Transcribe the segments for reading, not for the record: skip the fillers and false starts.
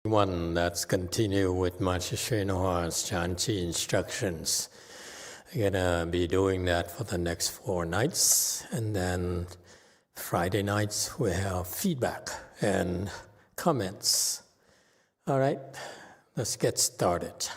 Let's continue with masteryonghhua's Chanchi instructions. I'm gonna be doing that for the next 4 nights, and then Friday nights we have feedback and comments. All right, let's get started.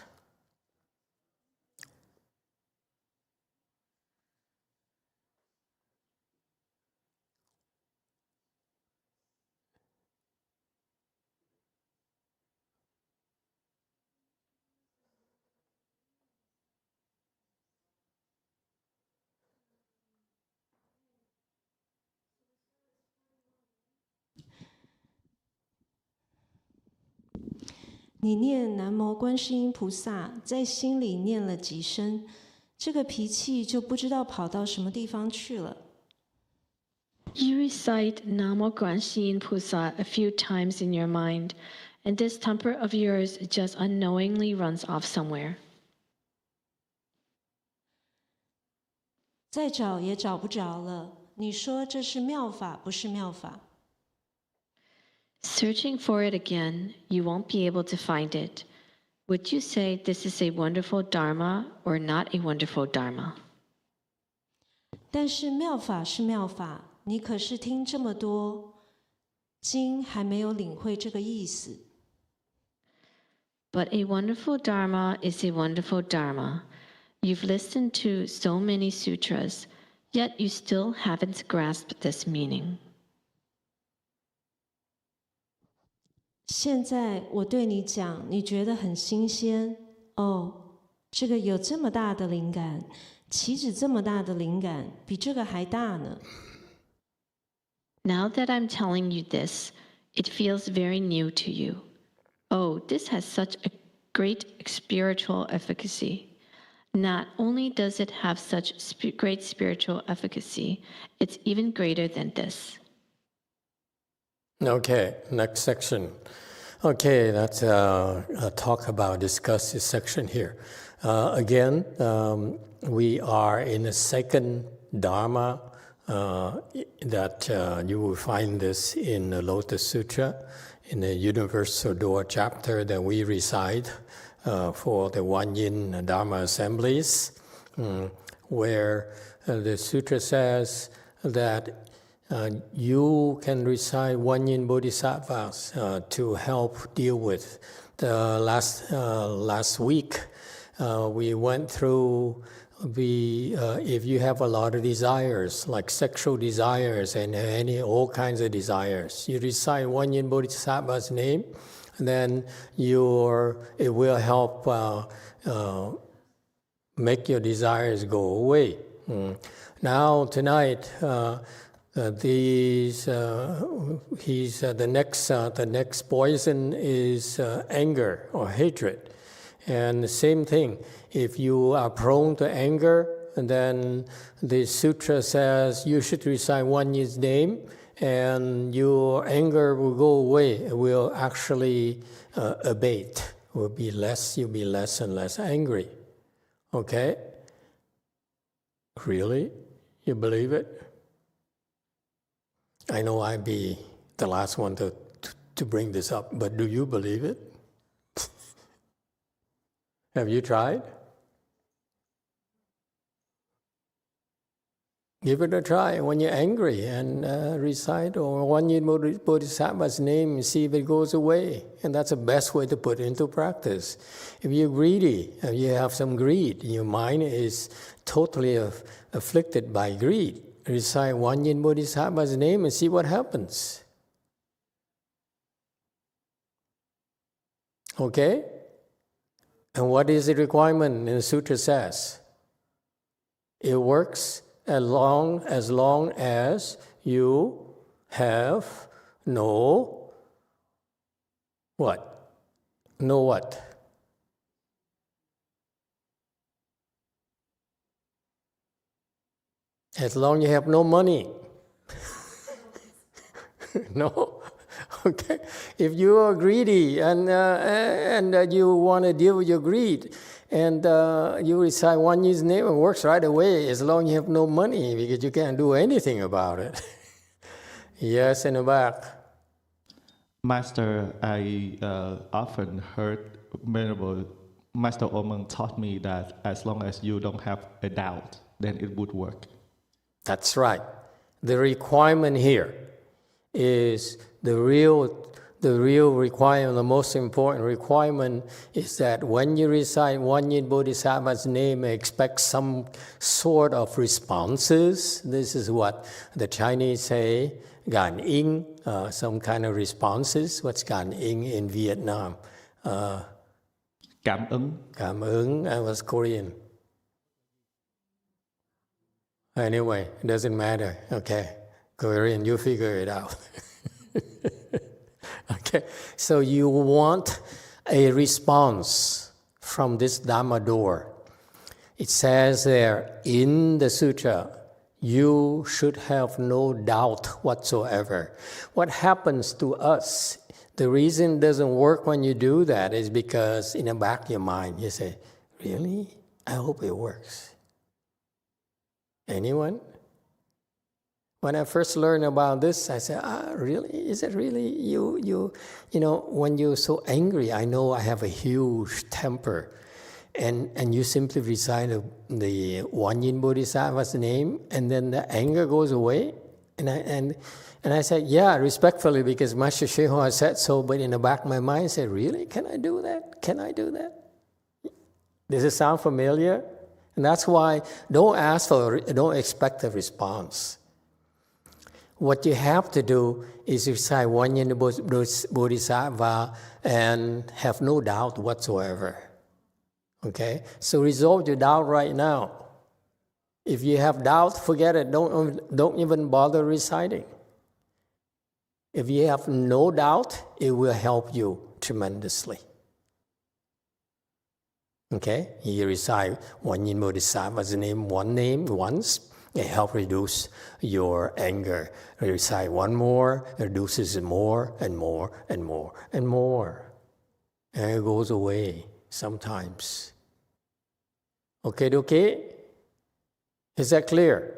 你念南无观世音菩萨，在心里念了几声，这个脾气就不知道跑到什么地方去了。You recite Namo Guan Shi Pusa a few times in your mind, and this temper of yours just unknowingly runs off somewhere. 再找也找不着了，你说这是妙法，不是妙法。Searching for it again, you won't be able to find it. Would you say this is a wonderful Dharma or not a wonderful Dharma? 但是妙法是妙法，你可是听这么多经还没有领会这个意思。But a wonderful Dharma is a wonderful Dharma. You've listened to so many sutras, yet you still haven't grasped this meaning. 现在我对你讲，你觉得很新鲜哦。这个有这么大的灵感，岂止这么大的灵感，比这个还大呢。Now that I'm telling you this, it feels very new to you. Oh, this has such a great spiritual efficacy. Not only does it have such great spiritual efficacy, it's even greater than this. Okay, next section. Okay, let's discuss this section here. Again, we are in the second Dharma that you will find this in the Lotus Sutra, in the Universal Door chapter that we recite for the One Yin Dharma assemblies, where the sutra says that you can recite One Yin Bodhisattvas to help deal with the last week. We went through if you have a lot of desires, like sexual desires and all kinds of desires, you recite One Yin Bodhisattva's name, and then it will help make your desires go away. Now tonight. The next poison is anger or hatred, and the same thing. If you are prone to anger, then the sutra says you should recite One Yin's name, and your anger will go away. It will actually abate. You'll be less and less angry. Okay? Really? You believe it? I know I'd be the last one to bring this up, but do you believe it? Have you tried? Give it a try when you're angry and recite One Yin Bodhisattva's name and see if it goes away. And that's the best way to put it into practice. If you're greedy, if you have some greed, your mind is totally afflicted by greed, recite One Yin Bodhisattva's name and see what happens. Okay? And what is the requirement in the sutra says? It works as long as you have no what? No what? As long as you have no money. No? Okay. If you are greedy and you want to deal with your greed, and you recite One Yin's name, it works right away as long as you have no money, because you can't do anything about it. Yes, in the back. Master, I often heard Venerable Master Omeng taught me that as long as you don't have a doubt, then it would work. That's right. The requirement here is the real requirement, the most important requirement is that when you recite One Yin Bodhisattva's name, expect some sort of responses. This is what the Chinese say, Gan Ing, some kind of responses. What's Gan Ing in Vietnam? Cảm ứng. Cảm ứng, I was Korean. Anyway, it doesn't matter. Okay, Korean, you figure it out. Okay, so you want a response from this Dhamma door. It says there in the sutra, you should have no doubt whatsoever. What happens to us, the reason it doesn't work when you do that is because in the back of your mind, you say, really? I hope it works. Anyone? When I first learned about this, I said, really? Is it really you know, when you're so angry, I know I have a huge temper, and you simply recite the One Yin Bodhisattva's name, and then the anger goes away? And I said, yeah, respectfully, because Master Sheho said so, but in the back of my mind, I said, really? Can I do that? Can I do that? Does it sound familiar? And that's why don't expect a response. What you have to do is recite One Yin Bodhisattva and have no doubt whatsoever. Okay? So resolve your doubt right now. If you have doubt, forget it. Don't even bother reciting. If you have no doubt, it will help you tremendously. Okay? You recite One Yin Bodhisattva's name once. It helps reduce your anger. Recite one more, it reduces it more and more and more and more. And it goes away sometimes. Okay? Is that clear?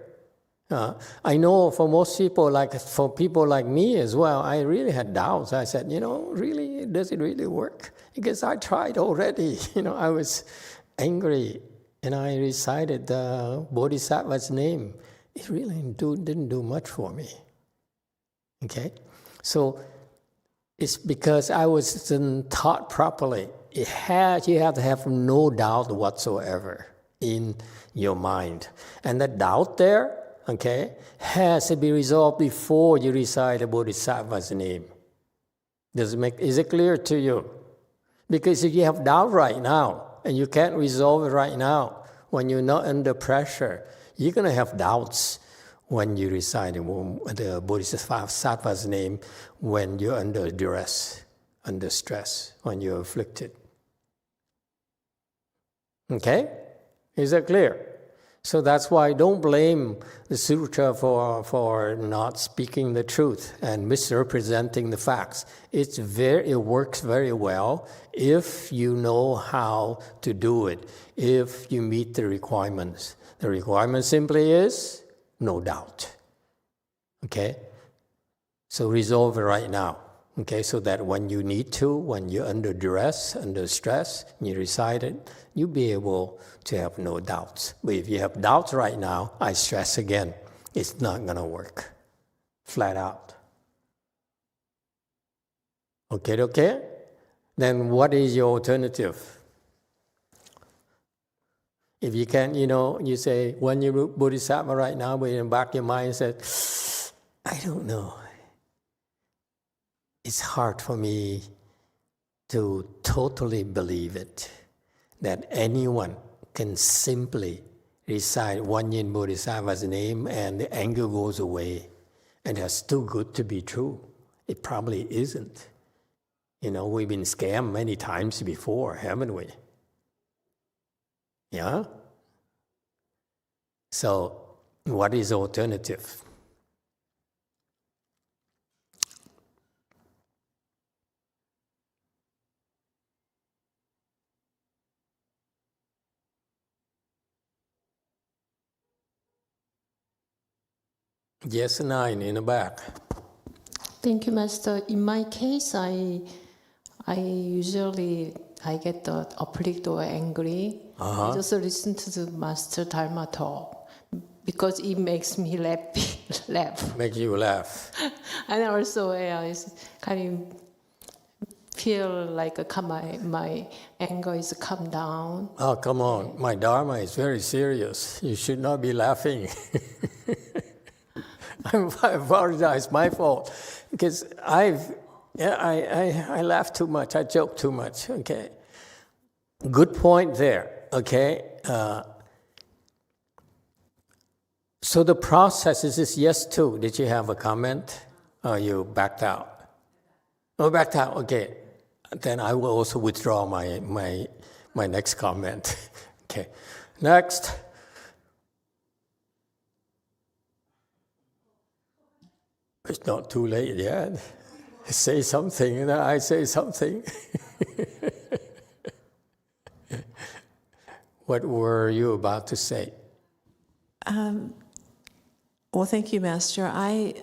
I know for most people, for people like me as well, I really had doubts. I said, really, does it really work? Because I tried already. I was angry. And I recited the Bodhisattva's name. It really didn't do much for me. Okay? So it's because I wasn't taught properly. You have to have no doubt whatsoever in your mind. And that doubt there, okay, has to be resolved before you recite the Bodhisattva's name. Is it clear to you? Because if you have doubt right now, and you can't resolve it right now, when you're not under pressure, you're going to have doubts when you recite the Bodhisattva's name when you're under duress, under stress, when you're afflicted. Okay? Is that clear? So that's why don't blame the sutra for not speaking the truth and misrepresenting the facts. It works very well if you know how to do it, if you meet the requirements. The requirement simply is no doubt. Okay? So resolve it right now. Okay, so that when you need to, when you're under duress, under stress, and you recite it, you'll be able to have no doubts. But if you have doubts right now, I stress again, it's not going to work. Flat out. Okay? Then what is your alternative? If you can't, you say, when you're Bodhisattva right now, but in the back of your mind says, I don't know. It's hard for me to totally believe it, that anyone can simply recite One Yin Bodhisattva's name and the anger goes away. And that's too good to be true. It probably isn't. We've been scammed many times before, haven't we? Yeah? So, what is the alternative? Yes, 9 in the back. Thank you, Master. In my case, I usually get afflicted or angry. I just listen to the Master Dharma talk because it makes me laugh. Make you laugh. And also, it's kind of feel like my anger is come down. Oh, come on. My Dharma is very serious. You should not be laughing. I apologize, my fault. Because I laugh too much. I joke too much, okay? Good point there, okay? So the process is yes too. Did you have a comment? Or you backed out? Oh, backed out, okay. Then I will also withdraw my next comment. Okay. Next. It's not too late yet. Say something, and then I say something. What were you about to say? Well, thank you, Master. I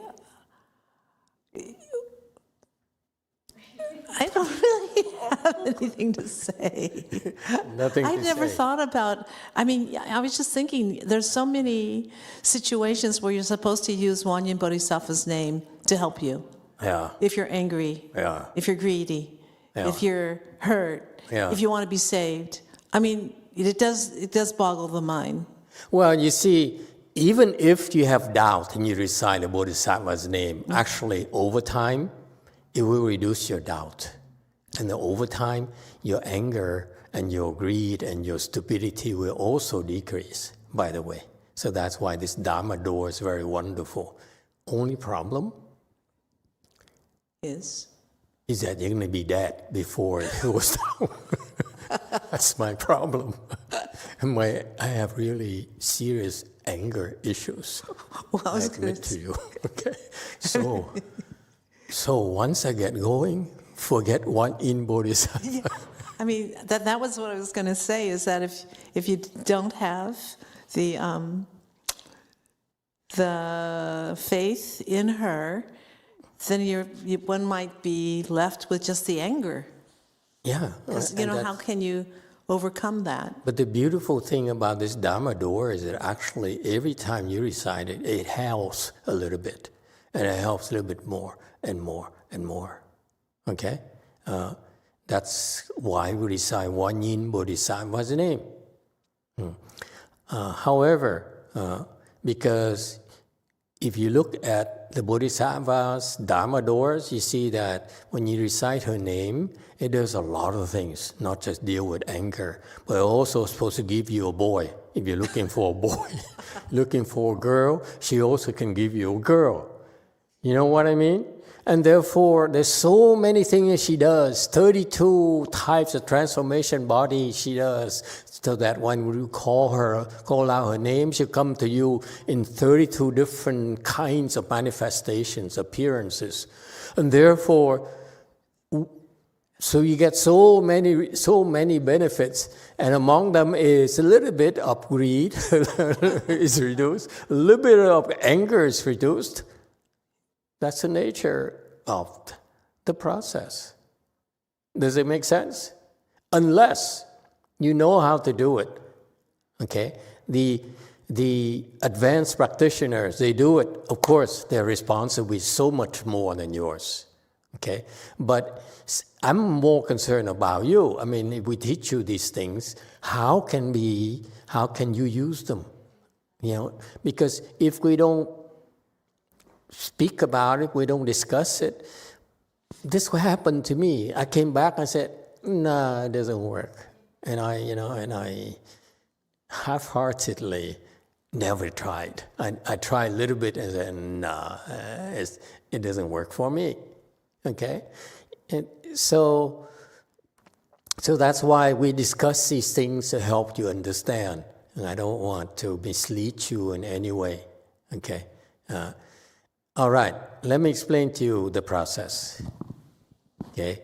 don't really have anything to say. Nothing to say. I've never thought about, I was just thinking, there's so many situations where you're supposed to use Wanyin Bodhisattva's name to help you. Yeah. If you're angry, if you're greedy, if you're hurt, if you want to be saved. It does boggle the mind. Well, you see, even if you have doubt and you recite the Bodhisattva's name, actually over time, it will reduce your doubt. And over time, your anger and your greed and your stupidity will also decrease, by the way. So that's why this Dharma door is very wonderful. Only problem is that you're going to be dead before it goes down. That's my problem. I have really serious anger issues. Well, I admit to you. Okay. So once I get going, forget Wanyin Bodhisattva. That was what I was going to say, is that if you don't have the faith in her, then one might be left with just the anger. Yeah. Because, how can you overcome that? But the beautiful thing about this Dharma door is that actually every time you recite it, it helps a little bit. And it helps a little bit more and more and more. Okay? That's why we recite Wanyin Bodhisattva's name. However, because if you look at the Bodhisattva's Dharma doors, you see that when you recite her name, it does a lot of things, not just deal with anger, but also supposed to give you a boy. If you're looking for a boy, looking for a girl, she also can give you a girl. You know what I mean? And therefore, there's so many things she does, 32 types of transformation body she does, so that when you call out her name, she'll come to you in 32 different kinds of manifestations, appearances. And therefore, so you get so many benefits, and among them is a little bit of greed is reduced, a little bit of anger is reduced. That's the nature of the process. Does it make sense? Unless you know how to do it, okay? The advanced practitioners, they do it. Of course, their responsibility is so much more than yours, okay? But I'm more concerned about you. If we teach you these things, how can you use them? Because if we don't speak about it, we don't discuss it, this will happen to me. I came back and said, nah, it doesn't work. And I half-heartedly never tried. I tried a little bit and said, nah, it doesn't work for me, okay? And so that's why we discuss these things to help you understand. And I don't want to mislead you in any way, okay? All right, let me explain to you the process, okay?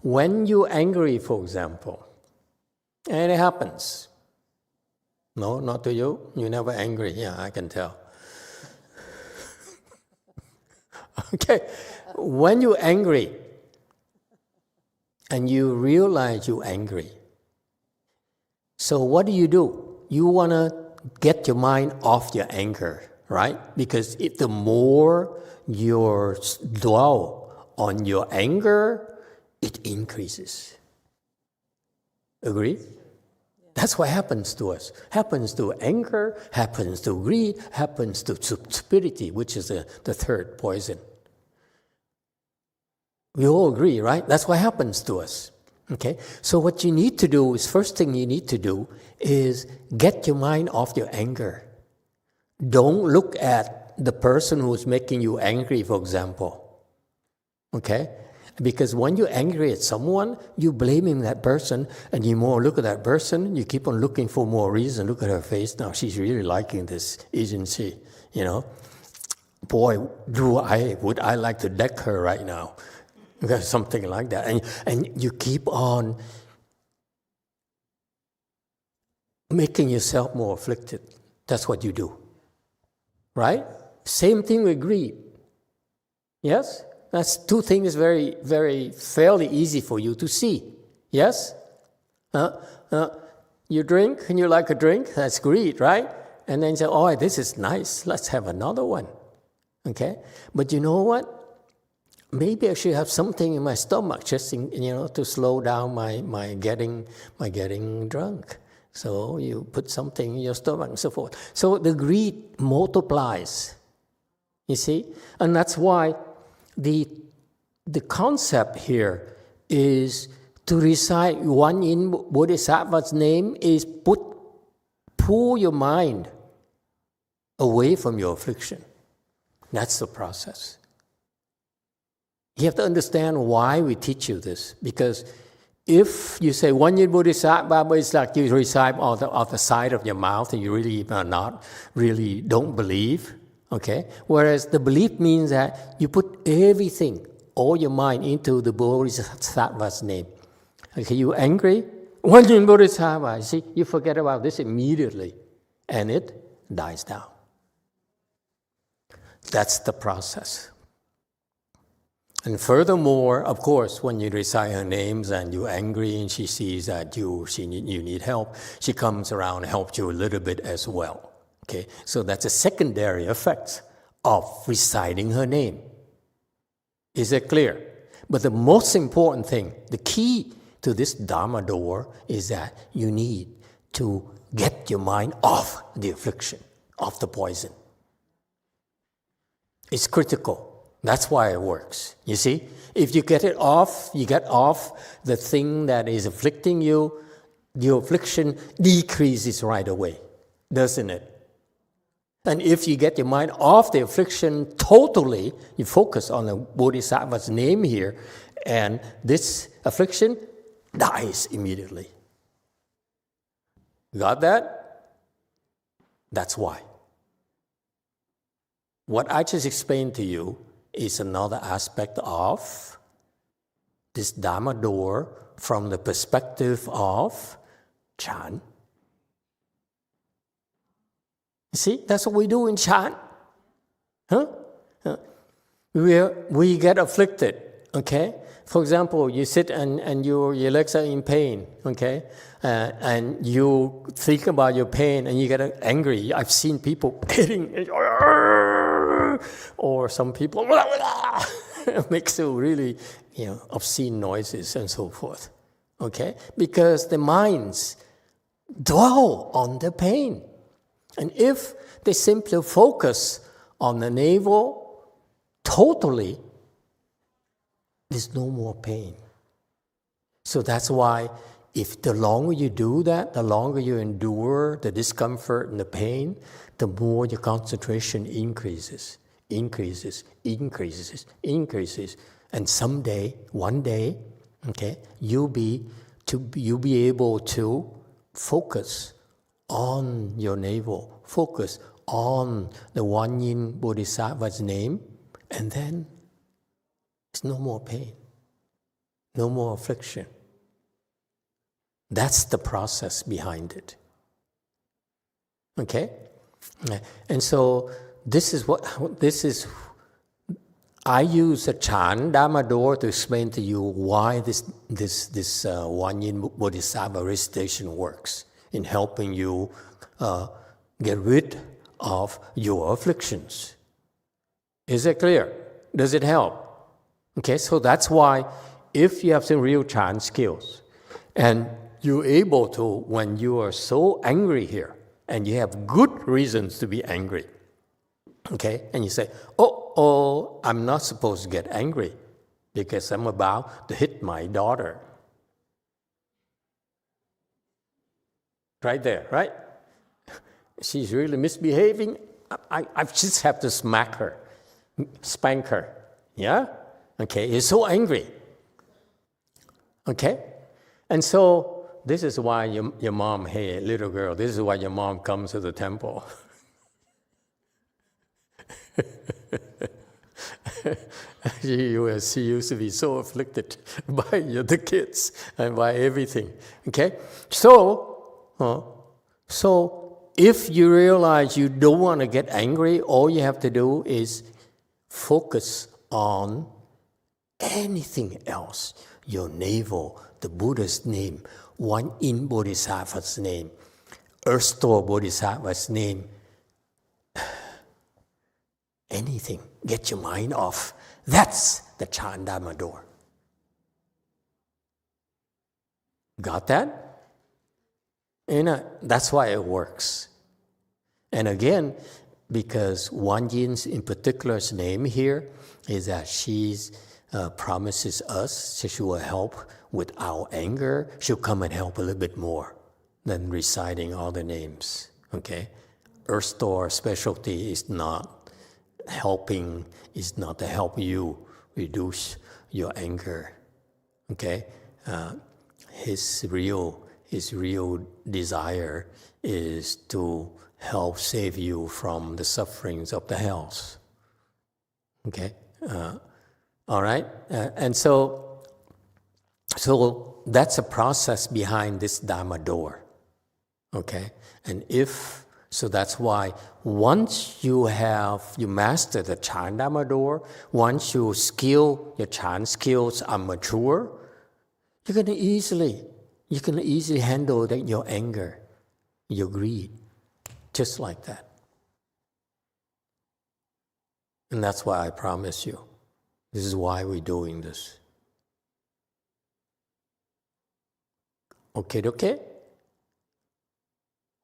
When you're angry, for example, and it happens. No, not to you. You're never angry. Yeah, I can tell. Okay? When you're angry, and you realize you're angry, so what do? You want to get your mind off your anger, right? Because if the more you dwell on your anger, it increases. Agree? That's what happens to us. Happens to anger, happens to greed, happens to stupidity, which is the third poison. We all agree, right? That's what happens to us. Okay? So what you need to do is, first thing you need to do is get your mind off your anger. Don't look at the person who's making you angry, for example. Okay? Because when you're angry at someone, you're blaming that person, and you more look at that person, you keep on looking for more reason. Look at her face now. She's really liking this, isn't she? You know? Boy, would I like to deck her right now. Something like that. And you keep on making yourself more afflicted. That's what you do. Right? Same thing with greed. Yes? That's two things very, very fairly easy for you to see. Yes? You drink and you like a drink, that's greed, right? And then you say, oh, this is nice, let's have another one. Okay? But you know what? Maybe I should have something in my stomach just to slow down my getting drunk. So you put something in your stomach and so forth. So the greed multiplies. You see? And that's why the concept here is to recite one in Bodhisattva's name is pull your mind away from your affliction. That's the process. You have to understand why we teach you this. Because if you say one yin bodhisattva, it's like you recite off the side of your mouth and you really don't believe. Okay? Whereas the belief means that you put everything, all your mind into the bodhisattva's name. Okay, you angry? One yin bodhisattva. You see, you forget about this immediately. And it dies down. That's the process. And furthermore, of course, when you recite her names and you're angry and she sees that you need help, she comes around and helps you a little bit as well. Okay, so that's a secondary effect of reciting her name. Is it clear? But the most important thing, the key to this Dharma door is that you need to get your mind off the affliction, off the poison. It's critical. That's why it works. You see? If you get it off, you get off the thing that is afflicting you, your affliction decreases right away, doesn't it? And if you get your mind off the affliction totally, you focus on the Bodhisattva's name here, and this affliction dies immediately. Got that? That's why. What I just explained to you is another aspect of this Dharma door from the perspective of Chan. You see, that's what we do in Chan. We get afflicted, okay? For example, you sit and your legs are in pain, okay? And you think about your pain and you get angry. I've seen people hitting, or some people makes really, obscene noises and so forth, okay? Because the minds dwell on the pain. And if they simply focus on the navel totally, there's no more pain. So that's why if the longer you do that, the longer you endure the discomfort and the pain, the more your concentration increases. And someday, one day, okay, you'll be able to focus on your navel, focus on the One Yin Bodhisattva's name, and then there's no more pain, no more affliction. That's the process behind it. Okay? And so this is I use a Chan Dharma door to explain to you why this Wanyin Bodhisattva recitation works in helping you get rid of your afflictions. Is it clear? Does it help? Okay, so that's why if you have some real Chan skills and you're able to, when you are so angry here, and you have good reasons to be angry, okay, and you say, oh, I'm not supposed to get angry because I'm about to hit my daughter. Right there, right? She's really misbehaving. I just have to spank her. Yeah? Okay, you're so angry. Okay? And so this is why your mom, hey, little girl, this is why your mom comes to the temple. She used to be so afflicted by the kids and by everything. Okay? So if you realize you don't want to get angry, all you have to do is focus on anything else. Your navel, the Buddha's name, Wanyin Bodhisattva's name, Earth Store Bodhisattva's name, anything. Get your mind off. That's the Chan Dharma door. Got that? And that's why it works. And again, because Wanjin's in particular's name here is that she's promises us she will help with our anger. She'll come and help a little bit more than reciting all the names. Okay? Earth Store specialty is not helping, is not to help you reduce your anger. Okay? His real desire is to help save you from the sufferings of the hells. Okay? All right? And so that's a process behind this Dharma door. Okay? And so that's why once you master the Chan Dharma door, once your Chan skills are mature, you can easily handle your anger, your greed, just like that. And that's why I promise you. This is why we're doing this. Okay?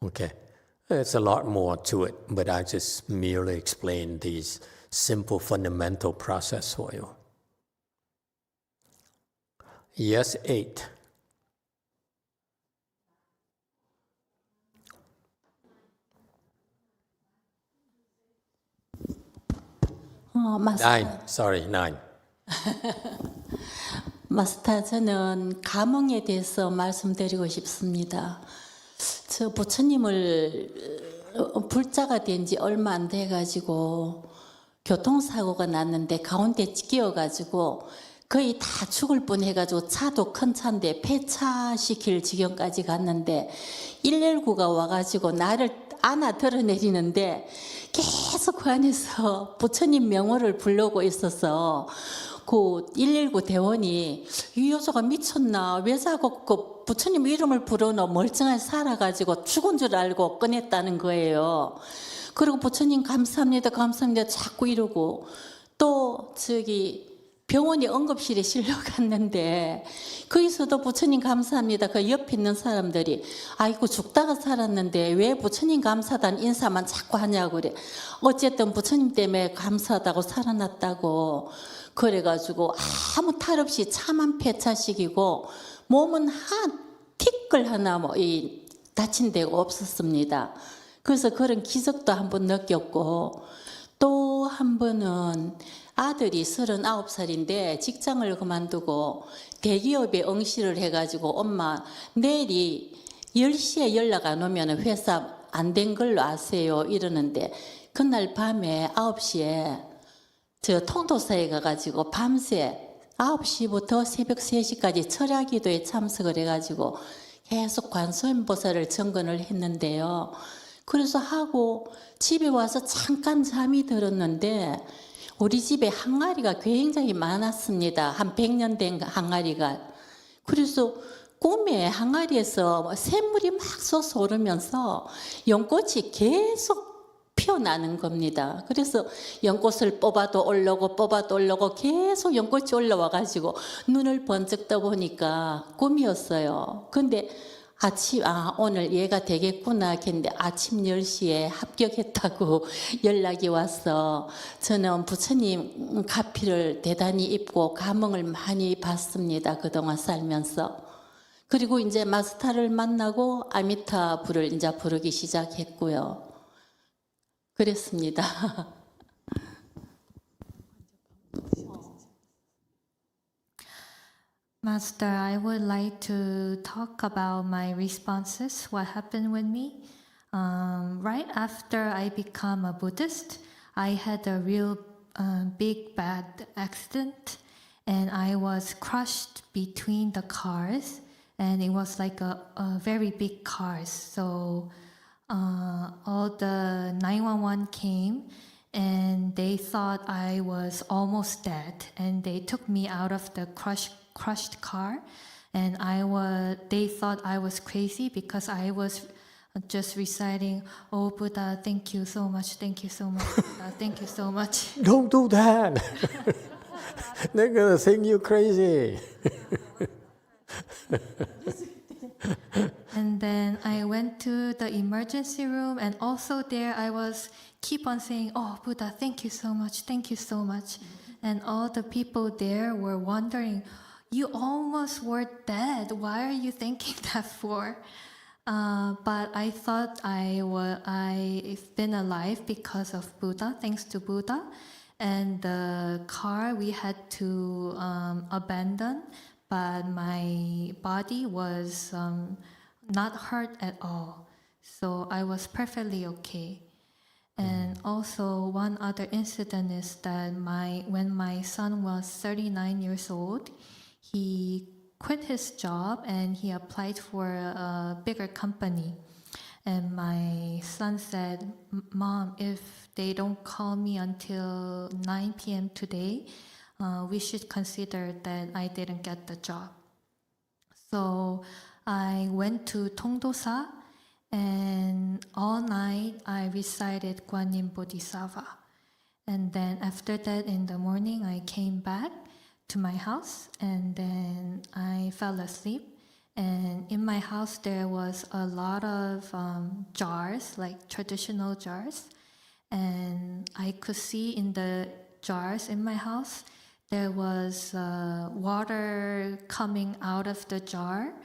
Okay. There's a lot more to it, but I just merely explained these simple fundamental process for you. Yes, 8. Nine. 마스터, 저는 감흥에 대해서 말씀드리고 싶습니다. 저 부처님을 불자가 된 지 얼마 안 돼가지고 교통사고가 났는데 가운데 끼어가지고 거의 다 죽을 뻔해가지고 차도 큰 차인데 폐차시킬 지경까지 갔는데 119가 와가지고 나를 안아 드러내리는데 계속 그 안에서 부처님 명호를 부르고 있어서 그 119 대원이 이 여자가 미쳤나 왜 자꾸 그 부처님 이름을 부르노 멀쩡하게 살아가지고 죽은 줄 알고 꺼냈다는 거예요. 그리고 부처님 감사합니다 자꾸 이러고 또 병원에 응급실에 실려갔는데 거기서도 부처님 감사합니다. 그 옆에 있는 사람들이 아이고 죽다가 살았는데 왜 부처님 감사하다는 인사만 자꾸 하냐고 그래. 어쨌든 부처님 때문에 감사하다고 살아났다고 그래가지고 아무 탈 없이 차만 폐차시키고 몸은 티끌 하나 다친 데가 없었습니다. 그래서 그런 기적도 한번 느꼈고 또 한 번은 아들이 39살인데 직장을 그만두고 대기업에 응시를 해가지고 엄마 내일이 10시에 연락 안 오면 회사 안 된 걸로 아세요 이러는데 그날 밤에 9시에 저 통도사에 가가지고 밤새 9시부터 새벽 3시까지 철야기도에 참석을 해가지고 계속 관세음보살을 정건을 했는데요. 그래서 하고 집에 와서 잠깐 잠이 들었는데 우리 집에 항아리가 굉장히 많았습니다. 한 100년 된 항아리가. 그래서 꿈에 항아리에서 샘물이 막 솟아오르면서 연꽃이 계속 피어나는 겁니다. 그래서 연꽃을 뽑아도 올라오고 계속 연꽃이 올라와가지고 눈을 번쩍 떠보니까 꿈이었어요. 근데 오늘 얘가 되겠구나 했는데 아침 10시에 합격했다고 연락이 와서 저는 부처님 가피를 대단히 입고 감흥을 많이 받습니다. 그동안 살면서. 그리고 이제 마스터를 만나고 아미타불을 이제 부르기 시작했고요. 그랬습니다. Master, I would like to talk about my responses, what happened with me. Right after I become a Buddhist, I had a real big bad accident and I was crushed between the cars and it was like a very big cars. So all the 911 came and they thought I was almost dead and they took me out of the crushed car and they thought I was crazy because I was just reciting, "Oh Buddha, thank you so much, thank you so much, Buddha, thank you so much." Don't do that. They're gonna think you crazy. And then I went to the emergency room and also there I was keep on saying, "Oh Buddha, thank you so much, thank you so much." And all the people there were wondering, "You almost were dead. Why are you thanking that for?" But I thought I've been alive because of Buddha, thanks to Buddha. And the car we had to abandon, but my body was not hurt at all. So I was perfectly okay. And also one other incident is that when my son was 39 years old, he quit his job and he applied for a bigger company. And my son said, "Mom, if they don't call me until 9 p.m. today, we should consider that I didn't get the job." So I went to Tongdosa and all night I recited Guanyin Bodhisattva. And then after that in the morning I came back to my house and then I fell asleep. And in my house there was a lot of jars, like traditional jars. And I could see in the jars in my house there was water coming out of the jar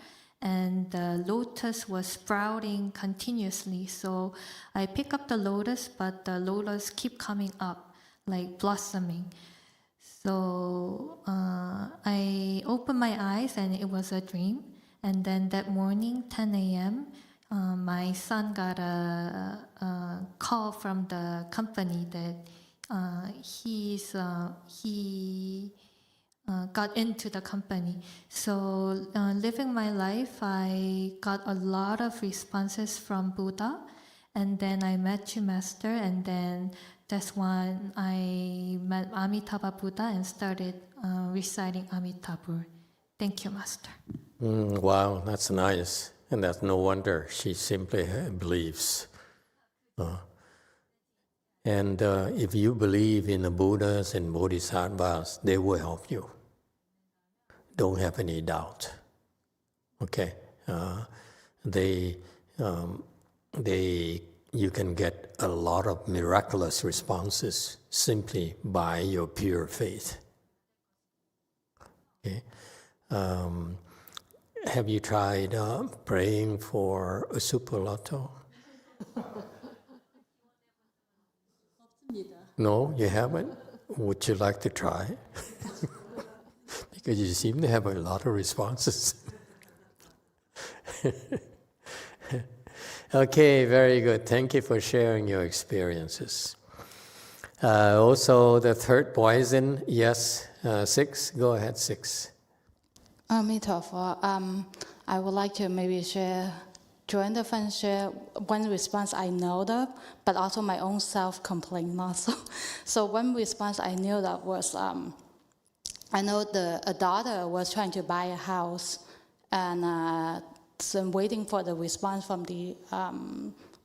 and the lotus was sprouting continuously. So I pick up the lotus, but the lotus keep coming up, like blossoming. So I opened my eyes and it was a dream. And then that morning, 10 a.m., my son got a call from the company that he got into the company. So living my life, I got a lot of responses from Buddha. And then I met you, Master, and then that's when I met Amitabha Buddha and started reciting Amitabha. Thank you, Master. Wow, that's nice. And that's no wonder. She simply believes. And if you believe in the Buddhas and Bodhisattvas, they will help you. Don't have any doubt. Okay? You can get a lot of miraculous responses simply by your pure faith. Okay? Have you tried praying for a superlotto? No, you haven't? Would you like to try? Because you seem to have a lot of responses. Okay, very good. Thank you for sharing your experiences. Also, the third poison, yes, 6. Go ahead, 6. Amitabha, I would like to maybe share during the fun share, one response I know of, but also my own self-complaint also. So one response I knew of was, I know a daughter was trying to buy a house, and so I'm waiting for the response from the,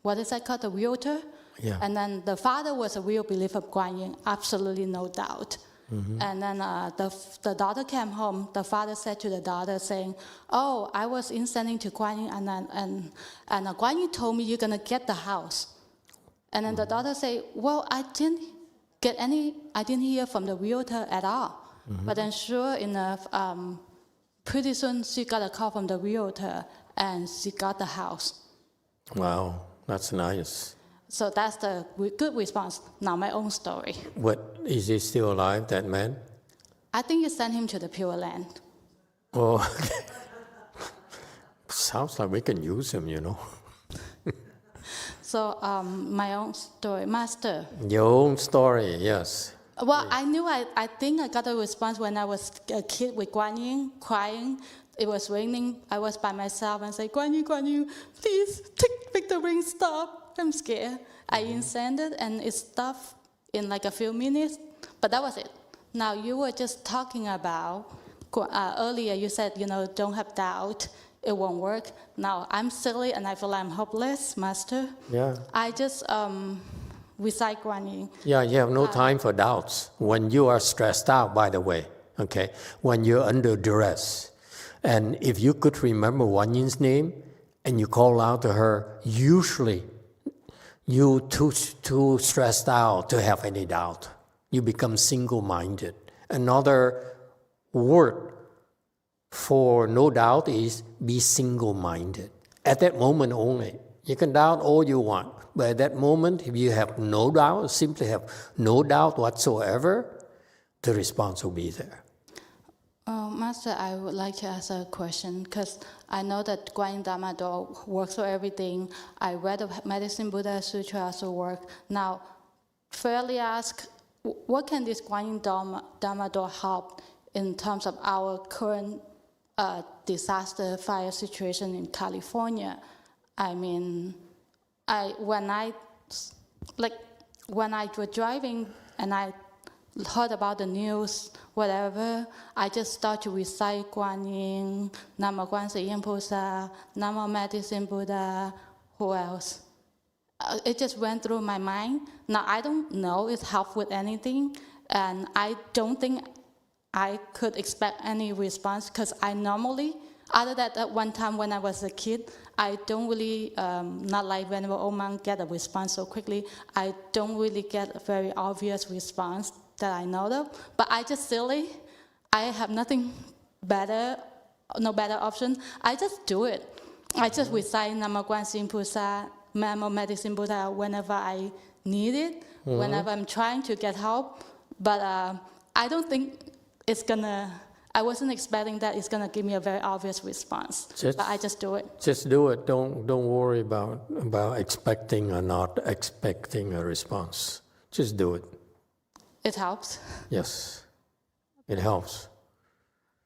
what is that called, the realtor? Yeah. And then the father was a real believer of Guan Yin, absolutely no doubt. Mm-hmm. And then the daughter came home. The father said to the daughter, saying, "Oh, I was intending to Guan Yin, and Guan Yin told me you're gonna get the house." And then the daughter said, "Well, I didn't hear from the realtor at all." Mm-hmm. But then, sure enough, pretty soon she got a call from the realtor, and she got the house. Wow, that's nice. So that's the good response. Now my own story. What, is he still alive, that man? I think you sent him to the Pureland. Oh, okay. Sounds like we can use him, you know. So my own story, Master. Your own story, yes. Well, I think I got a response when I was a kid with Guan Yin, crying. It was raining. I was by myself and said, Guan Yin, please make the rain stop. I'm scared. I incented and it stopped in like a few minutes, but that was it. Now you were just talking about, earlier you said, don't have doubt, it won't work. Now I'm silly and I feel I'm hopeless, Master. Yeah. I just recite Guan Yin. Yeah, you have no time for doubts. When you are stressed out, by the way, okay, when you're under duress, and if you could remember Guan Yin's name and you call out to her, usually you too stressed out to have any doubt. You become single-minded. Another word for no doubt is be single-minded. At that moment only. You can doubt all you want, but at that moment, if you have no doubt, simply have no doubt whatsoever, the response will be there. Master, I would like to ask a question because I know that Guan Yin Dharma door works for everything. I read the Medicine Buddha Sutra also work. Now, fairly ask, what can this Guan Yin Dharma door help in terms of our current disaster fire situation in California? I mean, when I was driving and I heard about the news, whatever, I just start to recite Guan Yin, Namo Guan Yin Pusa, Namo Medicine Buddha, who else? It just went through my mind. Now, I don't know if it helped with anything, and I don't think I could expect any response, because I normally, other than that one time when I was a kid, I don't really, not like Venerable Old Monk, get a response so quickly. I don't really get a very obvious response that I know of, but I just silly. I have nothing better, no better option. I just do it. I just recite Namo Guan Yin Pusa, Namo Medicine Buddha whenever I need it, whenever I'm trying to get help. But I don't think it's gonna, I wasn't expecting that it's gonna give me a very obvious response. But I just do it. Just do it. Don't worry about expecting or not expecting a response. Just do it. It helps? Yes, it helps.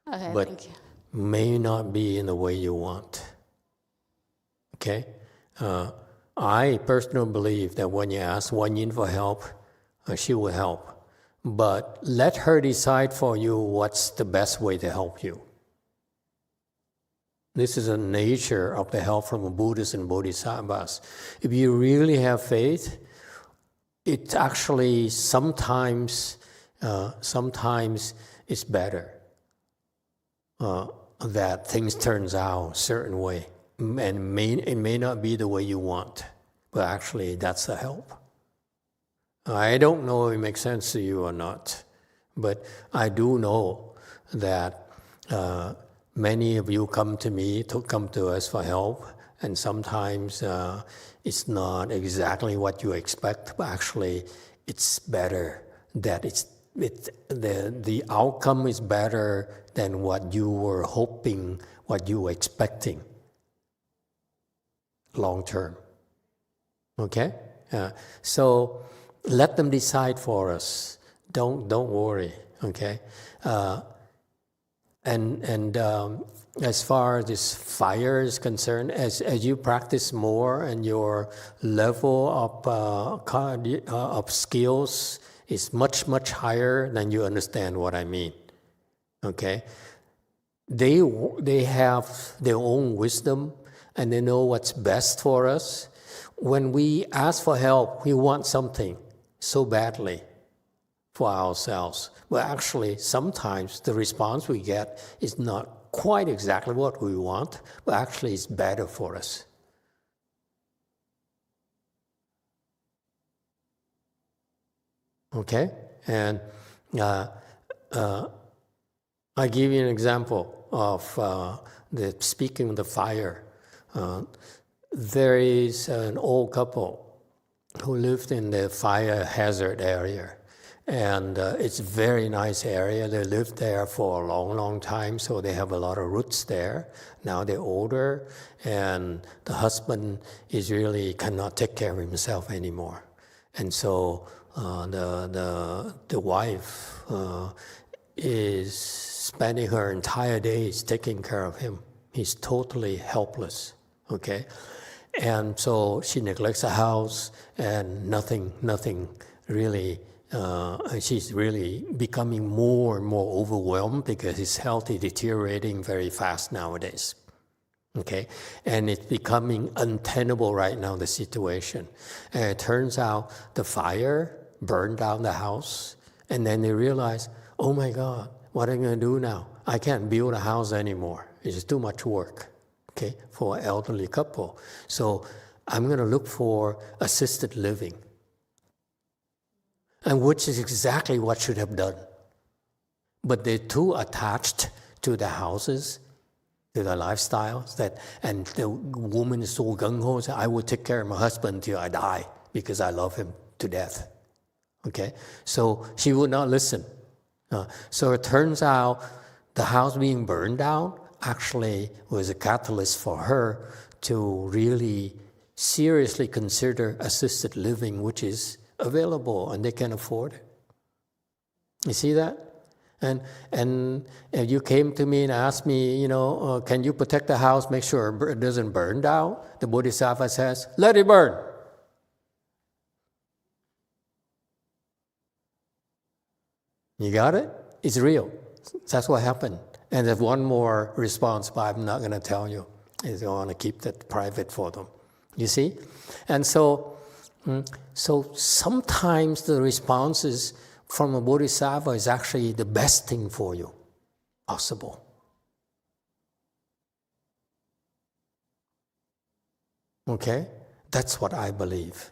Okay, but thank you. May not be in the way you want. Okay? I personally believe that when you ask Guan Yin for help, she will help. But let her decide for you what's the best way to help you. This is the nature of the help from Buddhas and Bodhisattvas. If you really have faith, it actually sometimes it's better that things turns out a certain way, and it may not be the way you want, but actually that's the help. I don't know if it makes sense to you or not, but I do know that many of you come to us for help, and sometimes it's not exactly what you expect, but actually it's better that the outcome is better than what you were hoping, what you were expecting long term. Okay? So let them decide for us. Don't worry. Okay? And as far as this fire is concerned, as you practice more and your level of skills is much, much higher, then you understand what I mean. Okay? They have their own wisdom and they know what's best for us. When we ask for help, we want something so badly for ourselves. But actually, sometimes the response we get is not quite exactly what we want, but actually it's better for us. Okay? And I give you an example of speaking of the fire. There is an old couple who lived in the fire hazard area. And it's a very nice area. They lived there for a long, long time, so they have a lot of roots there. Now they're older, and the husband is really cannot take care of himself anymore. And so the wife is spending her entire days taking care of him. He's totally helpless, okay? And so she neglects the house, and nothing really, she's really becoming more and more overwhelmed because his health is deteriorating very fast nowadays, okay? And it's becoming untenable right now, the situation. And it turns out the fire burned down the house, and then they realize, oh my God, what am I going to do now? I can't build a house anymore. It's too much work, okay, for an elderly couple. So I'm going to look for assisted living, and which is exactly what should have done. But they're too attached to the houses, to the lifestyles, and the woman is so gung-ho, so I will take care of my husband until I die because I love him to death, okay? So she would not listen. So it turns out the house being burned down actually was a catalyst for her to really seriously consider assisted living, which is available and they can afford it. You see that? And you came to me and asked me, can you protect the house, make sure it doesn't burn down? The Bodhisattva says, let it burn. You got it? It's real. That's what happened. And there's one more response, but I'm not going to tell you. I want to keep that private for them. You see? And so sometimes the responses from a bodhisattva is actually the best thing for you possible. Okay? That's what I believe.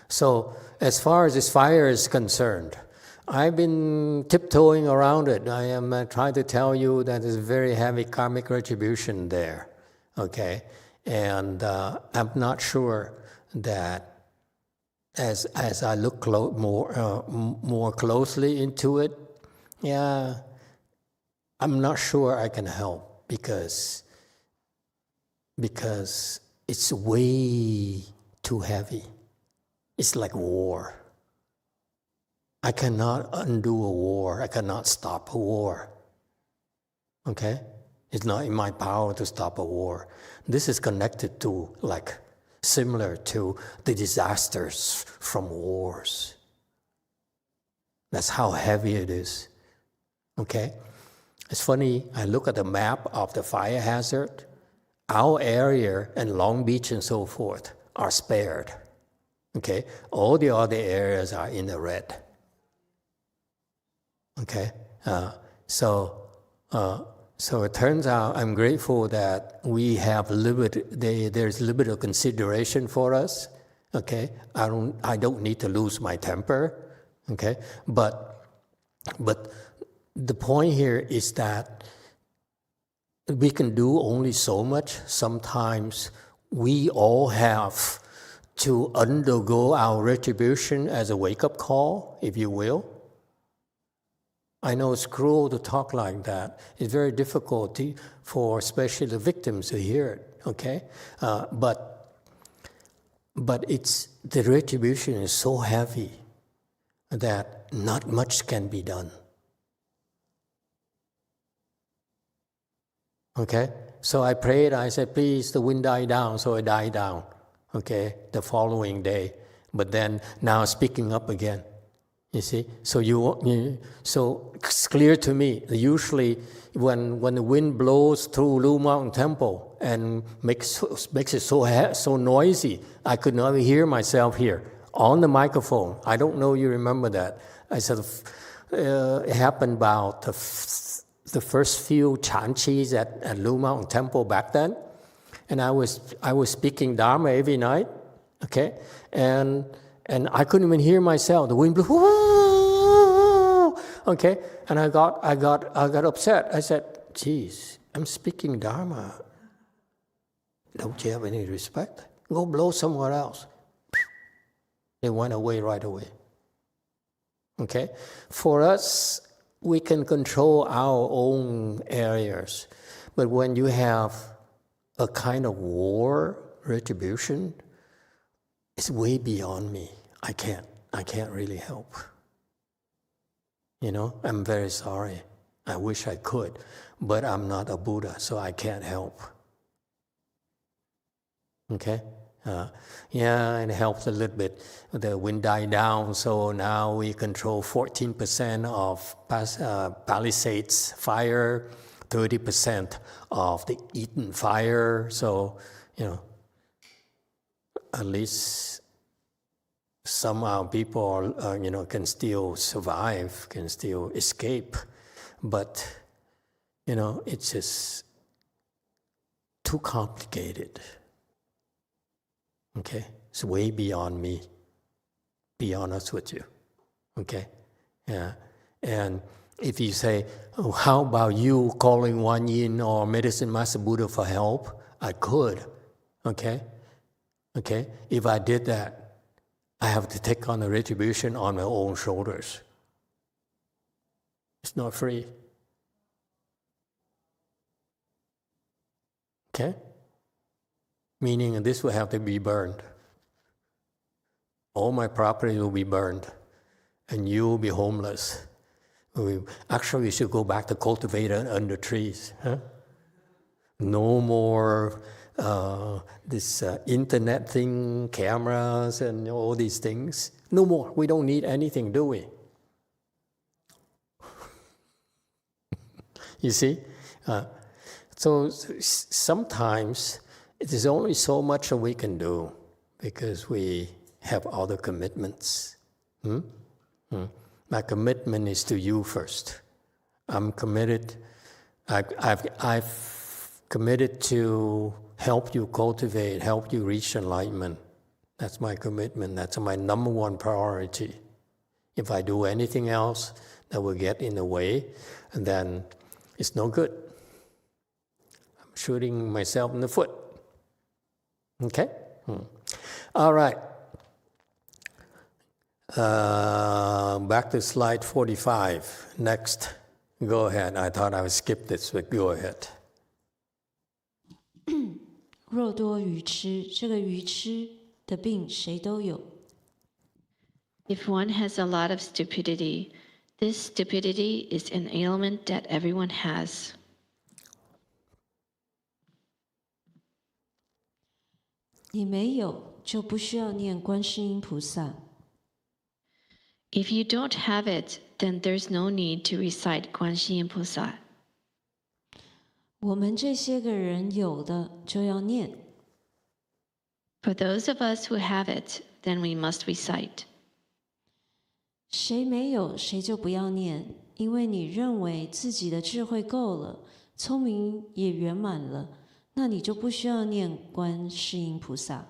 So as far as this fire is concerned, I've been tiptoeing around it. I am trying to tell you that there's very heavy karmic retribution there, okay? And I'm not sure that as I look more closely into it, I'm not sure I can help because it's way too heavy. It's like war. I cannot undo a war. I cannot stop a war. Okay? It's not in my power to stop a war. This is connected to, similar to the disasters from wars. That's how heavy it is. Okay? It's funny, I look at the map of the fire hazard. Our area and Long Beach and so forth are spared. Okay? All the other areas are in the red. Okay? So it turns out I'm grateful that we have there's a little bit of consideration for us. Okay? I don't need to lose my temper. Okay? But the point here is that we can do only so much. Sometimes we all have to undergo our retribution as a wake-up call, if you will. I know it's cruel to talk like that. It's very difficult for especially the victims to hear it, okay? But the retribution is so heavy that not much can be done. Okay? So I prayed, I said, please, the wind die down. So it died down, okay, the following day. But then now speaking up again, you see? So so it's clear to me, usually when the wind blows through Lu Mountain Temple and makes it so noisy, I could not hear myself here on the microphone. I don't know you remember that. I said it happened about the first few chanchis at Lu Mountain Temple back then, and I was speaking Dharma every night, okay, and I couldn't even hear myself. The wind blew, okay, and I got upset. I said, "Geez, I'm speaking Dharma. Don't you have any respect? Go blow somewhere else." It went away right away. Okay, for us, we can control our own areas, but when you have a kind of war retribution, it's way beyond me. I can't really help. You know, I'm very sorry. I wish I could, but I'm not a Buddha, so I can't help. Okay? Yeah, it helps a little bit. The wind died down, so now we control 14% of Palisades fire, 30% of the Eden fire. So, you know, at least somehow people can still survive, can still escape. But, you know, it's just too complicated. Okay, it's way beyond me, be honest with you, okay? Yeah, and if you say, oh, how about you calling Wan Yin or Medicine Master Buddha for help? I could, okay? Okay, if I did that, I have to take on the retribution on my own shoulders. It's not free. Okay? Meaning this will have to be burned. All my property will be burned, and you will be homeless. Actually, we should go back to cultivate under trees. Huh? No more this internet thing, cameras, and all these things. No more. We don't need anything, do we? You see? So sometimes there's only so much that we can do because we have other commitments. My commitment is to you first. I'm committed. I've committed to help you cultivate, help you reach enlightenment. That's my commitment. That's my number one priority. If I do anything else that will get in the way, then it's no good. I'm shooting myself in the foot. Okay? All right. Back to slide 45. Next. Go ahead. I thought I would skip this, but go ahead. 若多愚痴，这个愚痴的病谁都有。If one has a lot of stupidity, this stupidity is an ailment that everyone has. 你没有，就不需要念观世音菩萨。If you don't have it, then there's no need to recite 观世音菩萨。我们这些个人有的就要念。For those of us who have it, then we must recite. 谁没有，谁就不要念，因为你认为自己的智慧够了，聪明也圆满了，那你就不需要念观世音菩萨。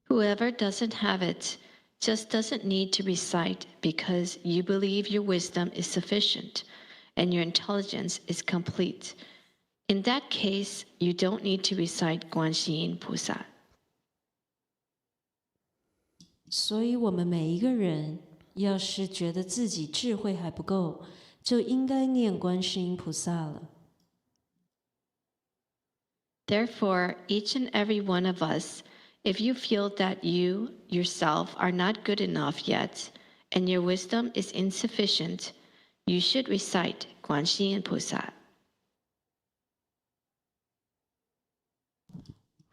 Whoever doesn't have it just doesn't need to recite because you believe your wisdom is sufficient and your intelligence is complete. In that case, you don't need to recite 观世音菩萨。所以我们每一个人要是觉得自己智慧还不够，就应该念观世音菩萨了。Therefore, each and every one of us, if you feel that you yourself are not good enough yet and your wisdom is insufficient, you should recite 观世音菩萨。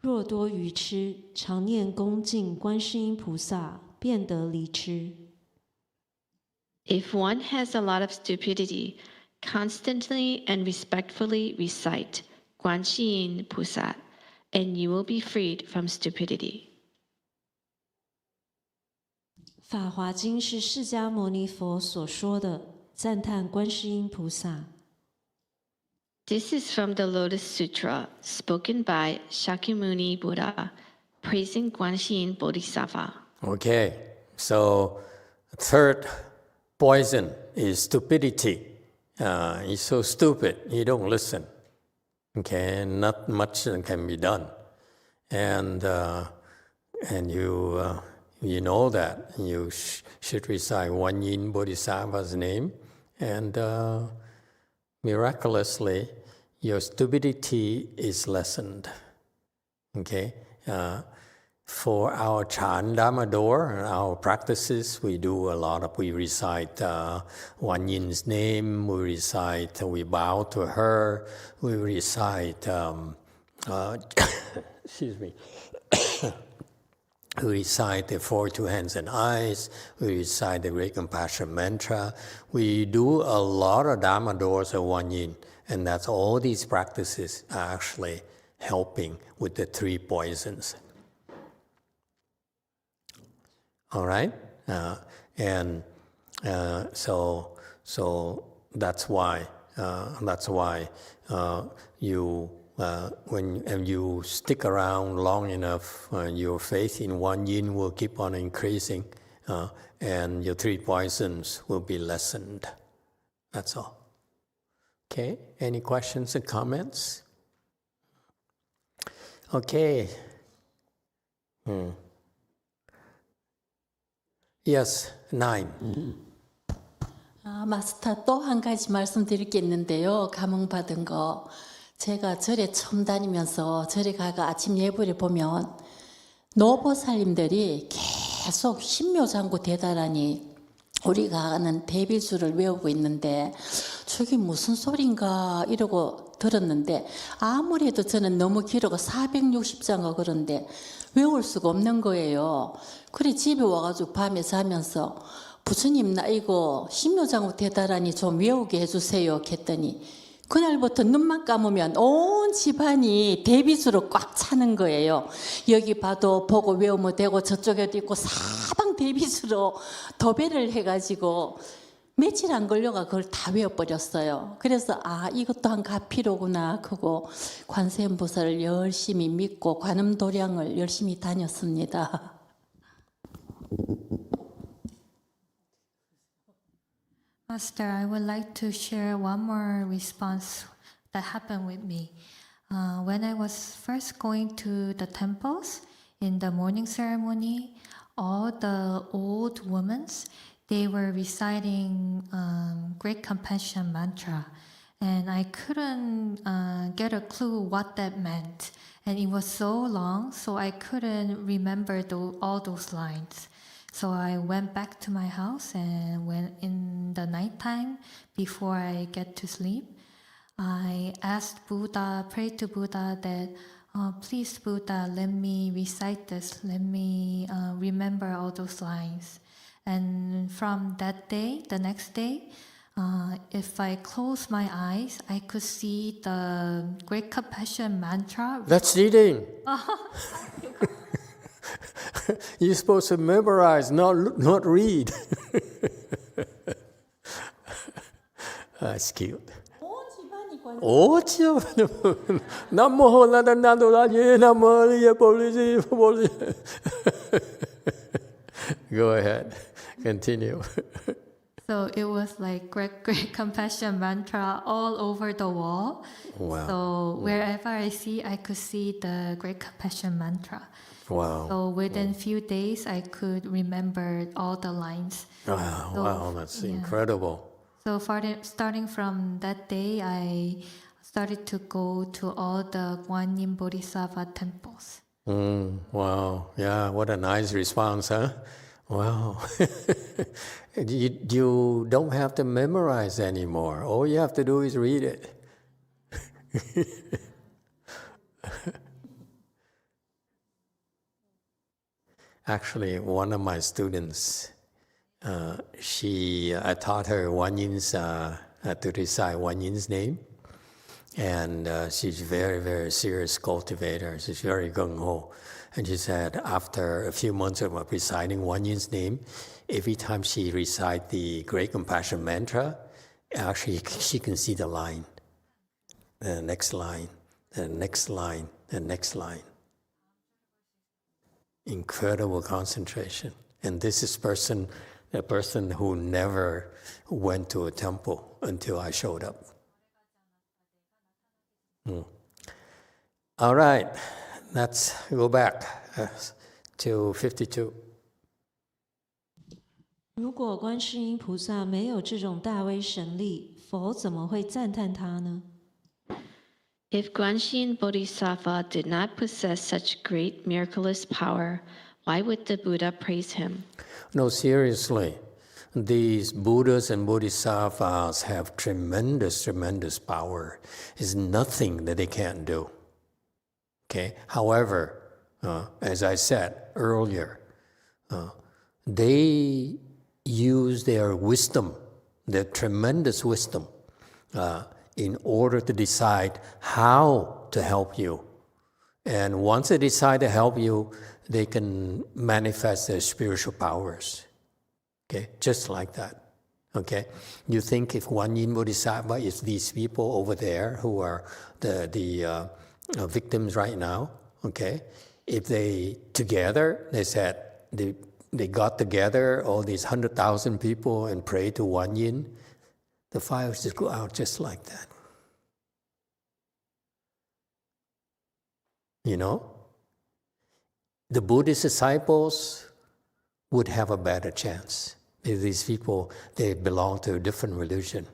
若多愚痴，常念恭敬观世音菩萨，便得离痴。If one has a lot of stupidity, constantly and respectfully recite Guanxin Pusat, and you will be freed from stupidity. 法华经是释迦牟尼佛所说的，赞叹观世音菩萨。This is from the Lotus Sutra, spoken by Shakyamuni Buddha, praising Guanxin Bodhisattva. Okay, so third poison is stupidity. You're so stupid, you don't listen. Okay, not much can be done. And you know that. You should recite Guanyin Bodhisattva's name, and miraculously, your stupidity is lessened. Okay? For our Chan Dharma door, our practices, we recite Guanyin's name, we bow to her, we recite, excuse me, we recite the 4 two hands and eyes, we recite the Great Compassion Mantra. We do a lot of Dharma doors of Guanyin, and that's all these practices are actually helping with the 3 poisons. All right, so that's why when you stick around long enough, your faith in Guanyin will keep on increasing, and your 3 poisons will be lessened. That's all. Okay. Any questions or comments? Okay. Yes, 9. 마스터 또 한 가지 말씀드릴 게 있는데요. 감흥받은 거. 제가 절에 처음 다니면서 절에 가가 아침 예불에 보면 노보살님들이 계속 신묘장구 대다라니 우리가 하는 대비주를 외우고 있는데 저게 무슨 소린가 이러고 들었는데 아무래도 저는 너무 길어가 460장가 그런데 외울 수가 없는 거예요. 그래 집에 와가지고 밤에 자면서 부처님 나 이거 신묘장구 대다라니 좀 외우게 해주세요 했더니 그날부터 눈만 감으면 온 집안이 대비수로 꽉 차는 거예요. 여기 봐도 보고 외우면 되고 저쪽에도 있고 사방 대비수로 도배를 해가지고 며칠 안 걸려가 그걸 다 외워버렸어요. 그래서 이것도 한 가피로구나 하고 관세음보살을 열심히 믿고 관음도량을 열심히 다녔습니다. Master, I would like to share one more response that happened with me. When I was first going to the temples in the morning ceremony, all the old women, they were reciting Great Compassion mantra, and I couldn't get a clue what that meant. And it was so long, so I couldn't remember all those lines. So I went back to my house, and when in the nighttime, before I get to sleep, I asked Buddha, prayed to Buddha that, please Buddha, let me recite this, let me remember all those lines. And from that day, the next day, if I close my eyes, I could see the Great Compassion mantra. That's cheating. You're supposed to memorize, not read. That's cute. Go ahead, continue. So it was like great compassion mantra all over the wall. Wow. So wherever I see, I could see the great compassion mantra. Wow. So within few days, I could remember all the lines. Wow, that's incredible. So starting from that day, I started to go to all the Guanyin Bodhisattva temples. Wow. Yeah, what a nice response, huh? Wow. You don't have to memorize anymore. All you have to do is read it. Actually, one of my students, I taught her Wan Yin's, to recite Wan Yin's name. And she's very, very serious cultivator. She's very gung-ho. And she said after a few months of reciting Wan Yin's name, every time she recites the Great Compassion Mantra, actually she can see the line, the next line, the next line, the next line. Incredible concentration. And this is a person who never went to a temple until I showed up. All right, let's go back to 52. 如果观世音菩萨没有这种大威神力，佛怎么会赞叹他呢？ If Guanxin Bodhisattva did not possess such great miraculous power, why would the Buddha praise him? No, seriously. These Buddhas and Bodhisattvas have tremendous, tremendous power. There's nothing that they can't do. Okay? However, as I said earlier, they use their wisdom, their tremendous wisdom, in order to decide how to help you. And once they decide to help you, they can manifest their spiritual powers. Okay, just like that. Okay, you think if Wan Yin Bodhisattva is these people over there who are the victims right now, okay, if they together, they said, they got together, all these 100,000 people and prayed to Wan Yin, the fire would just go out just like that. You know? The Buddhist disciples would have a better chance. These people, they belong to a different religion.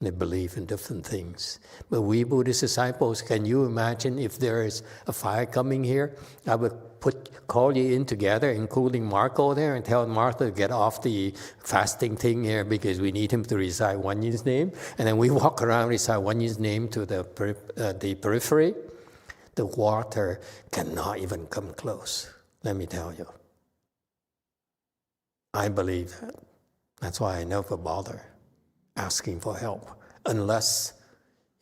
They believe in different things. But we Buddhist disciples, can you imagine if there is a fire coming here? I would call you in together, including Marco there, and tell Martha to get off the fasting thing here because we need him to recite Wan Yin's name. And then we walk around, recite Wan Yin's name to the periphery. The water cannot even come close, let me tell you. I believe that. That's why I never bother asking for help, unless,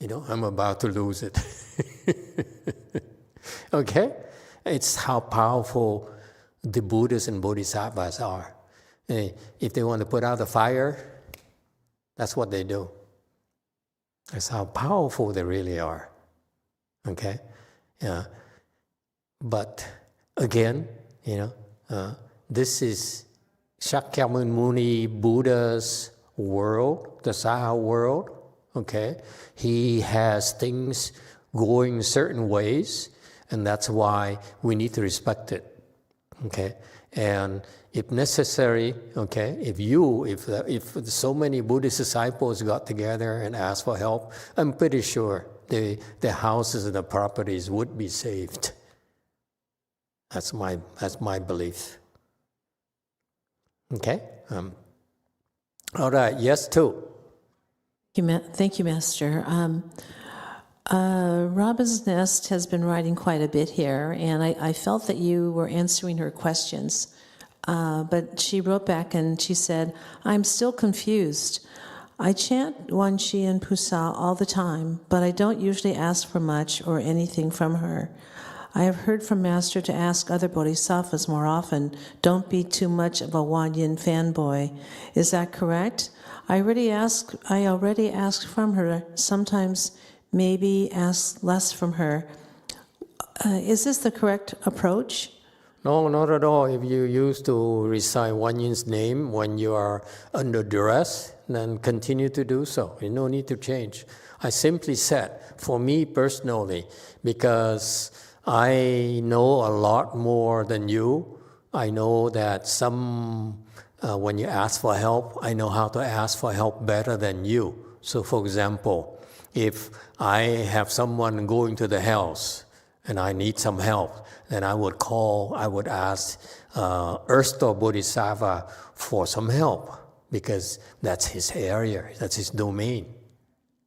I'm about to lose it. Okay? It's how powerful the Buddhas and Bodhisattvas are. If they want to put out the fire, that's what they do. That's how powerful they really are. Okay? Yeah. But again, this is Shakyamuni Muni Buddha's world, the Saha world, okay? He has things going certain ways, and that's why we need to respect it, okay? And if necessary, okay, if so many Buddhist disciples got together and asked for help, I'm pretty sure the houses and the properties would be saved. That's my belief. Okay? All right, yes, too. Thank you, Master. Robin's Nest has been writing quite a bit here, and I felt that you were answering her questions. But she wrote back and she said, I'm still confused. I chant Wan Chien Pusa all the time, but I don't usually ask for much or anything from her. I have heard from Master to ask other bodhisattvas more often, don't be too much of a Wan Yin fanboy. Is that correct? I already asked from her, sometimes maybe ask less from her. Is this the correct approach? No, not at all. If you used to recite Wan Yin's name when you are under duress, then continue to do so. You no need to change. I simply said, for me personally, because I know a lot more than you. I know that when you ask for help, I know how to ask for help better than you. So for example, if I have someone going to the house and I need some help, then I would ask Ersto Bodhisattva for some help because that's his area, that's his domain.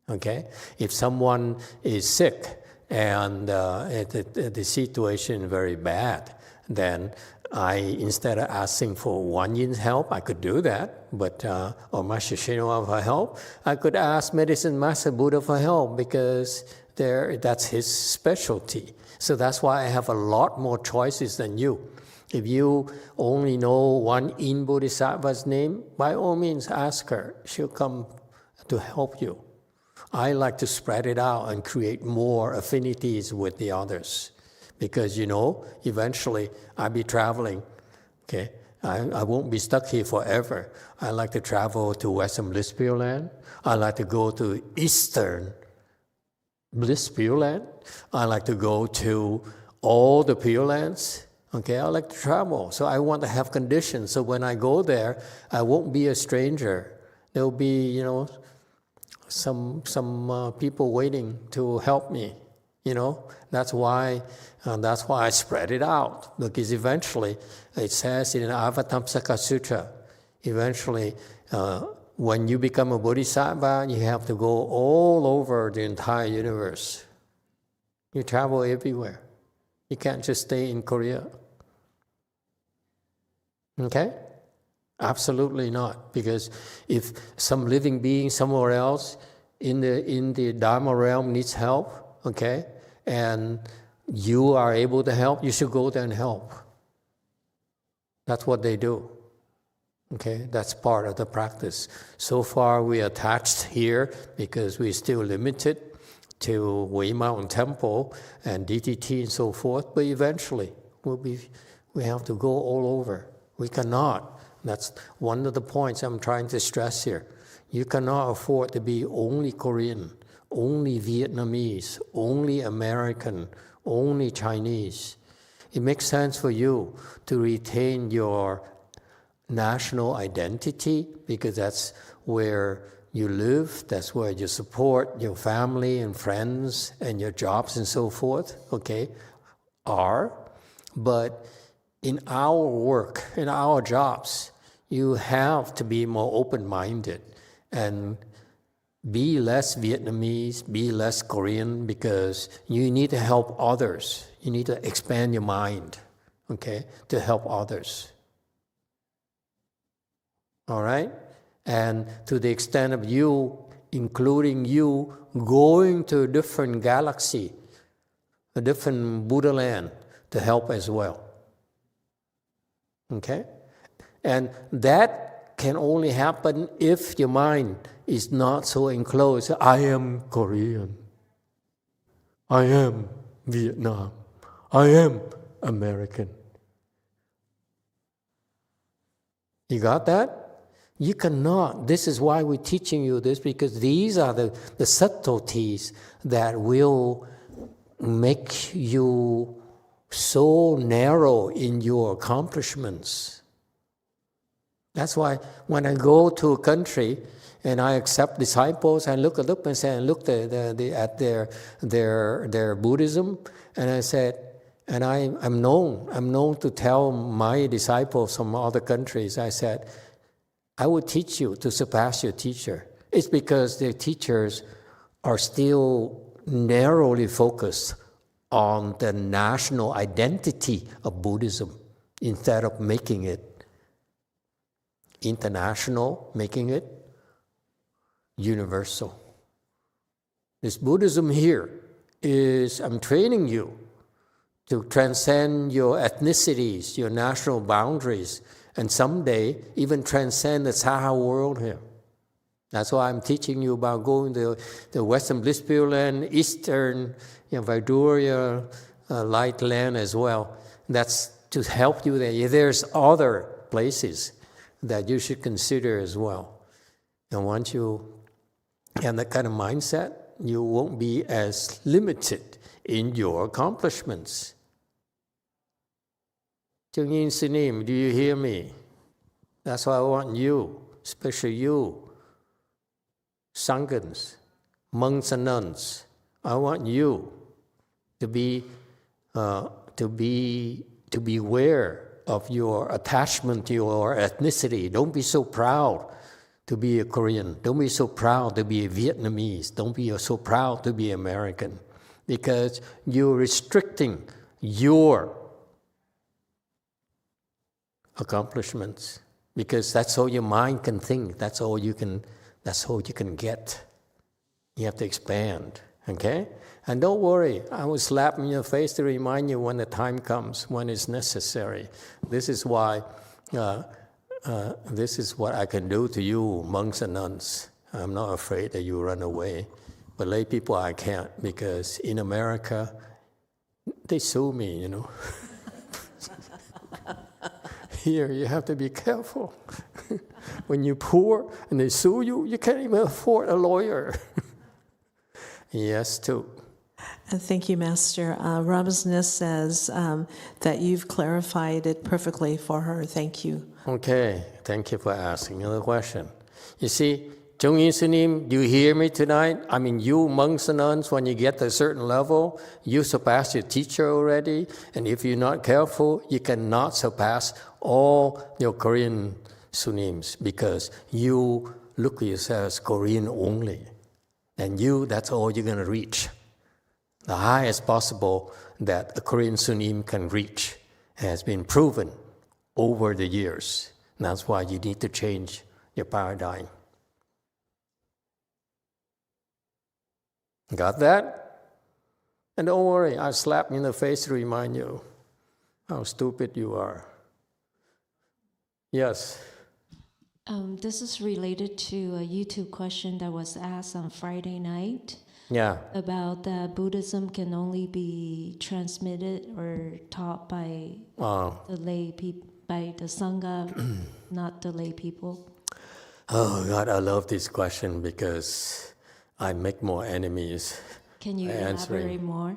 Okay? If someone is sick, and the situation is very bad, then instead of asking for Wan Yin's help, I could do that, but or Master Shinwa for help, I could ask Medicine Master Buddha for help because that's his specialty. So that's why I have a lot more choices than you. If you only know one In Bodhisattva's name, by all means ask her. She'll come to help you. I like to spread it out and create more affinities with the others. Because, eventually I'll be traveling, okay? I won't be stuck here forever. I like to travel to Western Bliss Pureland. I like to go to Eastern Bliss Pureland. I like to go to all the Purelands. Okay, I like to travel. So I want to have conditions. So when I go there, I won't be a stranger. There'll be, some people waiting to help me. That's why I spread it out, because eventually it says in Avatamsaka Sutra, eventually when you become a bodhisattva, you have to go all over the entire universe. You travel everywhere. You can't just stay in Korea. Okay? Absolutely not, because if some living being somewhere else in the Dharma realm needs help, okay, and you are able to help, you should go there and help. That's what they do. Okay, that's part of the practice. So far we are attached here because we're still limited to Wei Mountain Temple and DTT and so forth, but eventually we have to go all over. We cannot. That's one of the points I'm trying to stress here. You cannot afford to be only Korean, only Vietnamese, only American, only Chinese. It makes sense for you to retain your national identity because that's where you live, that's where you support your family and friends and your jobs and so forth, okay, are. But in our work, in our jobs, you have to be more open-minded and be less Vietnamese, be less Korean, because you need to help others. You need to expand your mind, okay, to help others. All right? And to the extent of you, including you, going to a different galaxy, a different Buddha land to help as well. Okay? And that can only happen if your mind is not so enclosed. I am Korean. I am Vietnam. I am American. You got that? You cannot. This is why we're teaching you this, because these are the subtleties that will make you so narrow in your accomplishments. That's why when I go to a country and I accept disciples, I look at their Buddhism, and I said, and I'm known to tell my disciples from other countries, I said, I will teach you to surpass your teacher. It's because their teachers are still narrowly focused on the national identity of Buddhism instead of making it international, making it universal. This Buddhism here is, I'm training you to transcend your ethnicities, your national boundaries, and someday even transcend the Saha world here. That's why I'm teaching you about going to the Western Bliss Pureland, Eastern Viduria Light Land as well. That's to help you there. There's other places that you should consider as well. And once you have that kind of mindset, you won't be as limited in your accomplishments. Chung Yin Sinim, do you hear me? That's why I want you, especially you, Sanghas, monks and nuns. I want you to be aware of your attachment to your ethnicity. Don't be so proud to be a Korean. Don't be so proud to be a Vietnamese. Don't be so proud to be American, because you're restricting your accomplishments, because that's all your mind can think. That's all you can get. You have to expand, okay? And don't worry, I will slap in your face to remind you when the time comes, when it's necessary. This is why, this is what I can do to you, monks and nuns. I'm not afraid that you run away. But lay people, I can't, because in America, they sue me, you know. Here, you have to be careful. When you're poor and they sue you, you can't even afford a lawyer. Yes, too. Thank you, Master. Ramazna says that you've clarified it perfectly for her. Thank you. Okay, thank you for asking another question. You see, Jung-in Sunim, do you hear me tonight? I mean, you monks and nuns, when you get to a certain level, you surpass your teacher already. And if you're not careful, you cannot surpass all your Korean Sunims, because you look at yourself as Korean only. And that's all you're going to reach. The highest possible that a Korean Sunim can reach has been proven over the years. And that's why you need to change your paradigm. Got that? And don't worry, I'll slap you in the face to remind you how stupid you are. Yes? This is related to a YouTube question that was asked on Friday night. Yeah. About that Buddhism can only be transmitted or taught by the lay people, by the Sangha, not the lay people. Oh God, I love this question because I make more enemies. Can you elaborate more?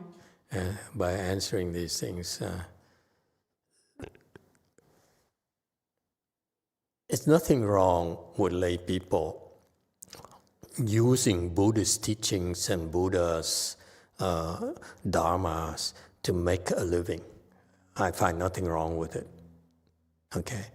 By answering these things. It's nothing wrong with lay people using Buddhist teachings and Buddha's dharmas to make a living. I find nothing wrong with it. Okay?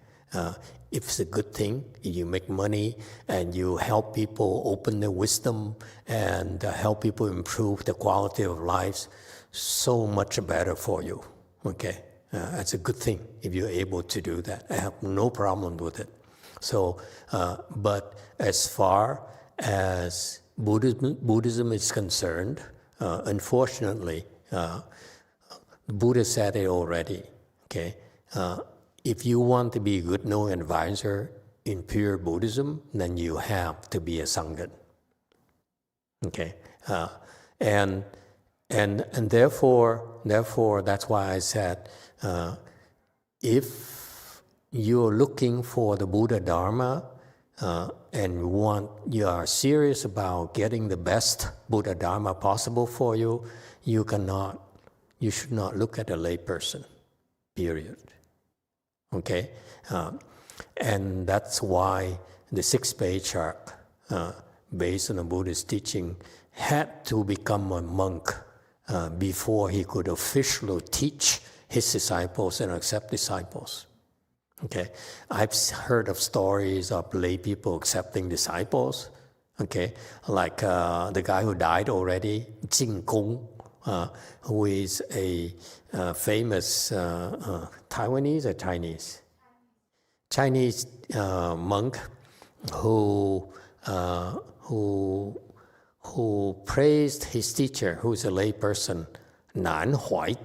If it's a good thing, you make money and you help people open their wisdom and help people improve the quality of lives, so much better for you. Okay? It's a good thing if you're able to do that. I have no problem with it. So, but as far as Buddhism is concerned, unfortunately, Buddha said it already. Okay, if you want to be a good no advisor in pure Buddhism, then you have to be a Sangha. Okay, and therefore that's why I said, if you're looking for the Buddha Dharma and you are serious about getting the best Buddha Dharma possible for you, you should not look at a lay person, period. Okay? And that's why the sixth patriarch, based on the Buddhist teaching, had to become a monk before he could officially teach his disciples and accept disciples. Okay, I've heard of stories of lay people accepting disciples. Okay, like the guy who died already, Jing Gong, who is a famous Taiwanese or Chinese monk who praised his teacher, who is a lay person, Nan Huai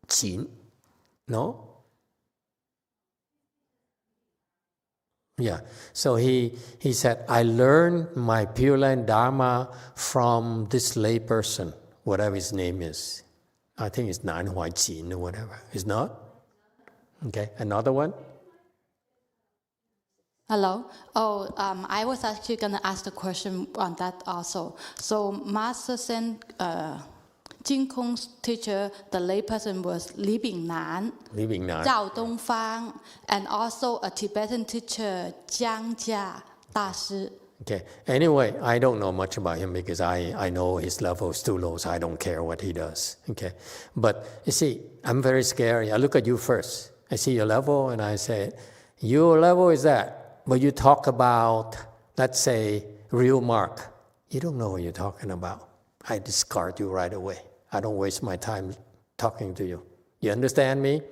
Jin. No. Yeah, so he said, I learned my Pureland Dharma from this lay person, whatever his name is. I think it's Nan Huai Jin or whatever. It's not? Okay, another one? Hello. I was actually going to ask the question on that also. So Master sent Jing Kong's teacher, the layperson, was Li Bingnan, Zhao Dongfang, and also a Tibetan teacher, Jiang Jia Dashi. Okay. Anyway, I don't know much about him because I know his level is too low, so I don't care what he does. Okay. But you see, I'm very scary. I look at you first. I see your level and I say, your level is that. But you talk about, let's say, real mark. You don't know what you're talking about. I discard you right away. I don't waste my time talking to you. You understand me?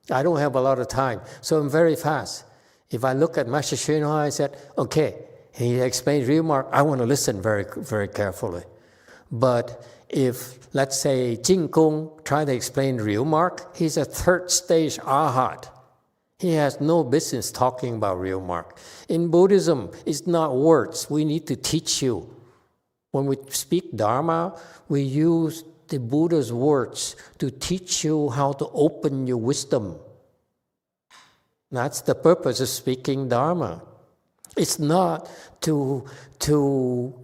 I don't have a lot of time, so I'm very fast. If I look at Master Shinhua, I said, okay, he explains real mark, I want to listen very, very carefully. But if, let's say, Jing Kung try to explain real mark, he's a third stage arhat. He has no business talking about real mark. In Buddhism, it's not words. We need to teach you. When we speak Dharma, we use the Buddha's words to teach you how to open your wisdom. That's the purpose of speaking Dharma. It's not to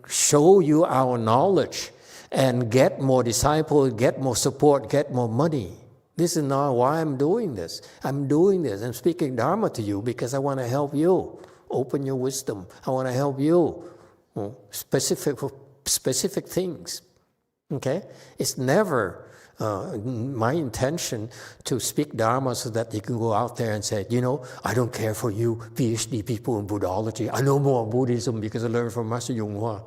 show you our knowledge and get more disciples, get more support, get more money. This is not why I'm doing this. I'm doing this. I'm speaking Dharma to you because I want to help you open your wisdom. I want to help you specific things. Okay? It's never my intention to speak Dharma so that you can go out there and say, you know, I don't care for you PhD people in Buddhology. I know more Buddhism because I learned from Master Yonghua.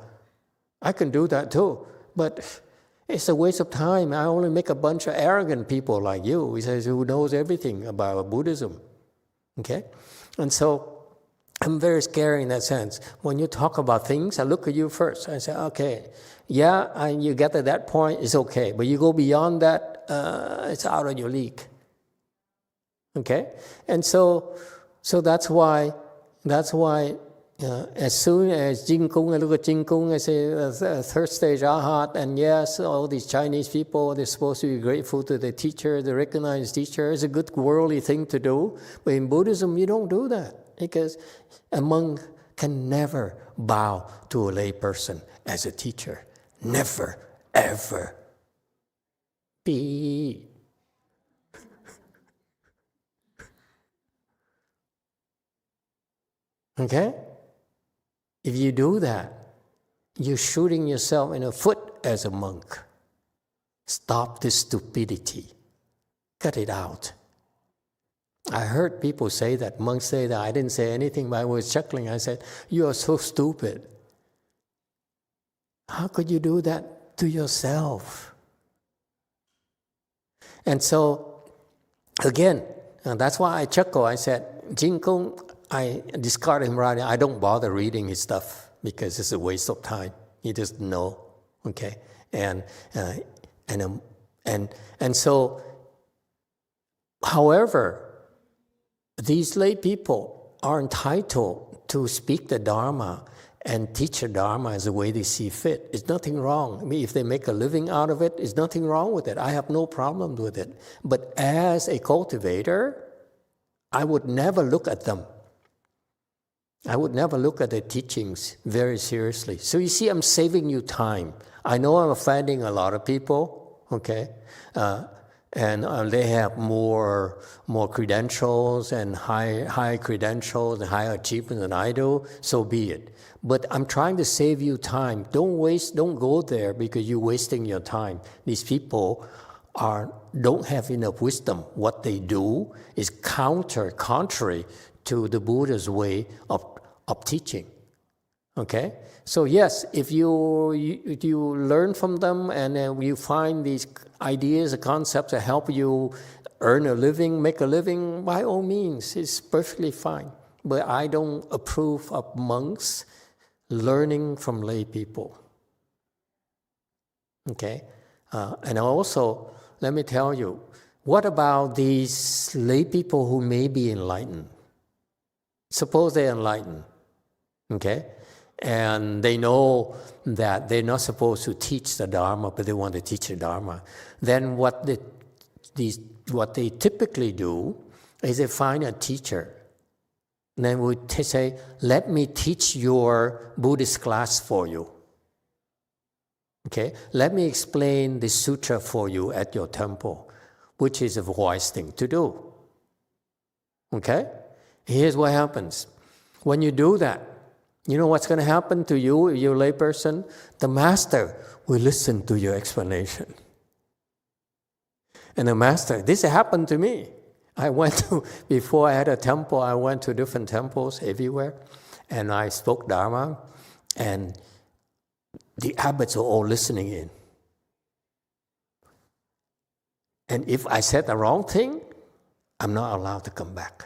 I can do that too, but it's a waste of time. I only make a bunch of arrogant people like you who knows everything about Buddhism. Okay? And so I'm very scary in that sense. When you talk about things, I look at you first. I say, okay, yeah, and you get to that point, it's okay. But you go beyond that, it's out of your league. Okay? And so that's why as soon as Jing Kung, I look at Jing Kung, I say, third stage arhat, and yes, all these Chinese people, they're supposed to be grateful to the teacher, the recognized teacher. It's a good worldly thing to do. But in Buddhism, you don't do that because a monk can never bow to a lay person as a teacher. Never, ever. Be. Okay? If you do that, you're shooting yourself in the foot as a monk. Stop this stupidity. Cut it out. I heard people say that, monks say that. I didn't say anything, but I was chuckling. I said, you are so stupid. How could you do that to yourself? And so, again, that's why I chuckle. I said, Jing Kung, I discard him writing. I don't bother reading his stuff because it's a waste of time. He doesn't know, okay? And so, however, these lay people are entitled to speak the Dharma and teach the Dharma as the way they see fit. It's nothing wrong. I mean, if they make a living out of it, there's nothing wrong with it. I have no problem with it. But as a cultivator, I would never look at them. I would never look at their teachings very seriously. So you see, I'm saving you time. I know I'm offending a lot of people, okay? And they have more credentials and high credentials and higher achievements than I do, so be it. But I'm trying to save you time. Don't go there because you're wasting your time. These people don't have enough wisdom. What they do is contrary to the Buddha's way of teaching. Okay? So yes, if you learn from them and you find these ideas, concepts that help you earn a living, make a living, by all means, it's perfectly fine. But I don't approve of monks learning from lay people. Okay? And also, let me tell you, what about these lay people who may be enlightened? Suppose they're enlightened, okay? And they know that they're not supposed to teach the Dharma, but they want to teach the Dharma. Then what they typically do is they find a teacher. And then we say, let me teach your Buddhist class for you. Okay? Let me explain the sutra for you at your temple, which is a wise thing to do. Okay? Here's what happens. When you do that, you know what's going to happen to you if you're a lay person? The master will listen to your explanation. And the master, this happened to me. Before I had a temple, I went to different temples everywhere, and I spoke Dharma, and the abbots were all listening in. And if I said the wrong thing, I'm not allowed to come back.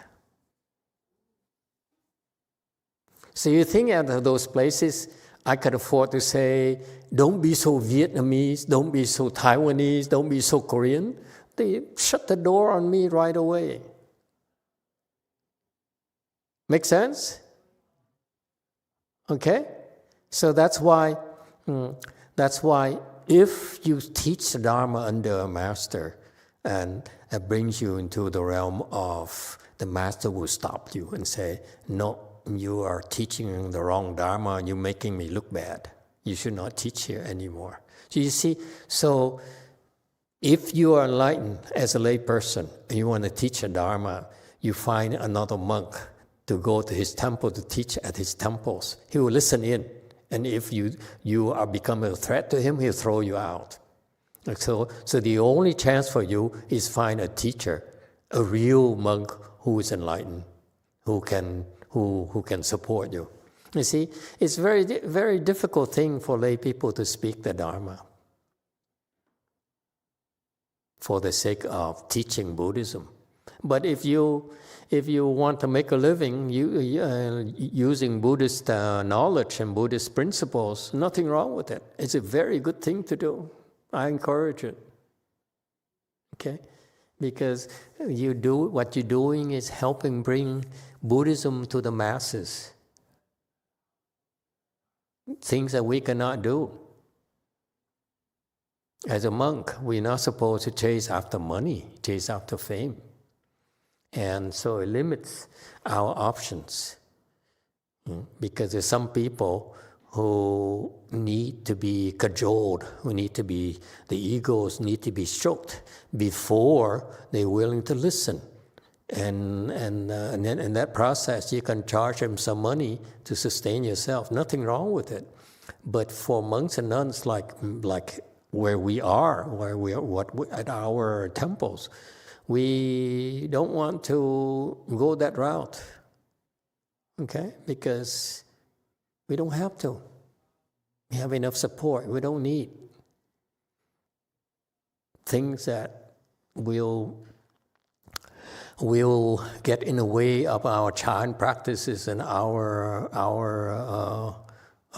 So you think at those places, I could afford to say, don't be so Vietnamese, don't be so Taiwanese, don't be so Korean. They shut the door on me right away. Make sense? Okay? So that's why if you teach the Dharma under a master, and it brings you into the realm of the master will stop you and say, no, you are teaching the wrong Dharma, you're making me look bad. You should not teach here anymore. So you see, so if you are enlightened as a lay person and you want to teach a Dharma, you find another monk to go to his temple to teach at his temples. He will listen in. And if you are becoming a threat to him, he'll throw you out. So the only chance for you is find a teacher, a real monk who is enlightened, who can support you. You see, it's very, very difficult thing for lay people to speak the Dharma for the sake of teaching Buddhism. But if you want to make a living using Buddhist knowledge and Buddhist principles, nothing wrong with it. It's a very good thing to do. I encourage it. Okay? Because what you're doing is helping bring Buddhism to the masses. Things that we cannot do. As a monk, we're not supposed to chase after money, chase after fame. And so it limits our options. Because there's some people who need to be cajoled, the egos need to be stroked before they're willing to listen. And then in that process, you can charge them some money to sustain yourself. Nothing wrong with it. But for monks and nuns like where we are at our temples, we don't want to go that route, okay? Because we don't have to. We have enough support. We don't need things that will get in the way of our Chan practices and our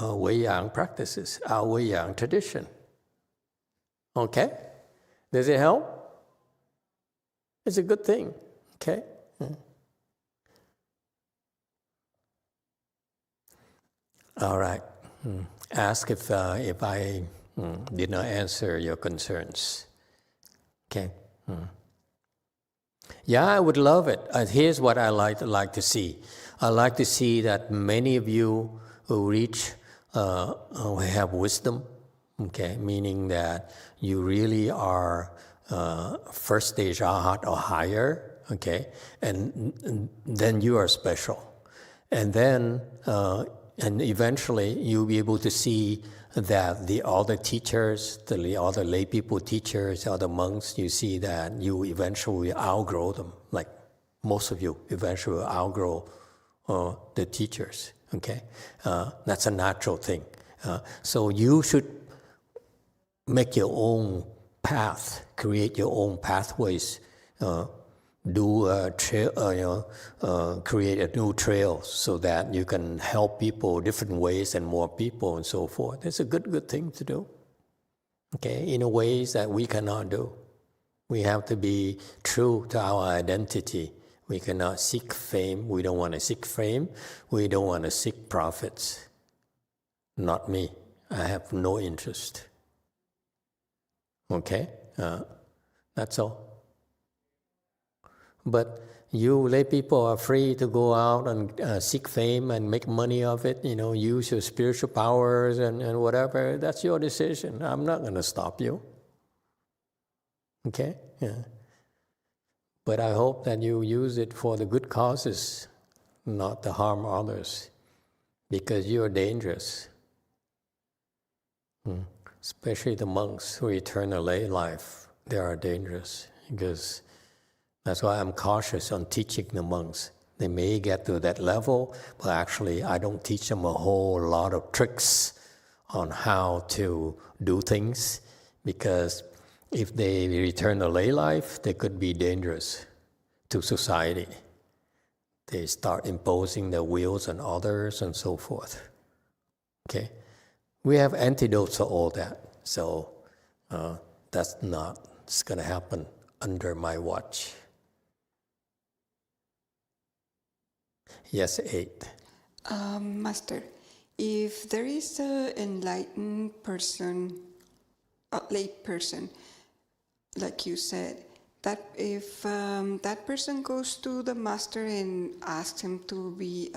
Wei-Yang practices, our Wei-Yang tradition. Okay? Does it help? It's a good thing, okay? All right. Ask if I did not answer your concerns. Okay. Yeah, I would love it. Here's what I like to see. I like to see that many of you who reach, who have wisdom, okay, meaning that you really are first stage Arhat or higher, okay, and then you are special. And then, and eventually you'll be able to see that all the teachers, all the lay people teachers, all the monks, you see that you eventually outgrow them. Like most of you eventually outgrow the teachers, okay? That's a natural thing. So you should make your own path, create your own pathways, create a new trail so that you can help people different ways and more people and so forth. It's a good thing to do, okay, in ways that we cannot do. We have to be true to our identity. We cannot seek fame. We don't want to seek fame. We don't want to seek profits. Not me. I have no interest. Okay? That's all. But you lay people are free to go out and seek fame and make money of it, use your spiritual powers and whatever. That's your decision. I'm not going to stop you. Okay? Yeah. But I hope that you use it for the good causes, not to harm others, because you're dangerous. Especially the monks who return a lay life, they are dangerous, because that's why I'm cautious on teaching the monks. They may get to that level, but actually I don't teach them a whole lot of tricks on how to do things, because if they return to lay life, they could be dangerous to society. They start imposing their wills on others and so forth. Okay? We have antidotes for all that. So that's not going to happen under my watch. Yes, 8. Master, if there is an enlightened person, a lay person, like you said, that if that person goes to the master and asks him to be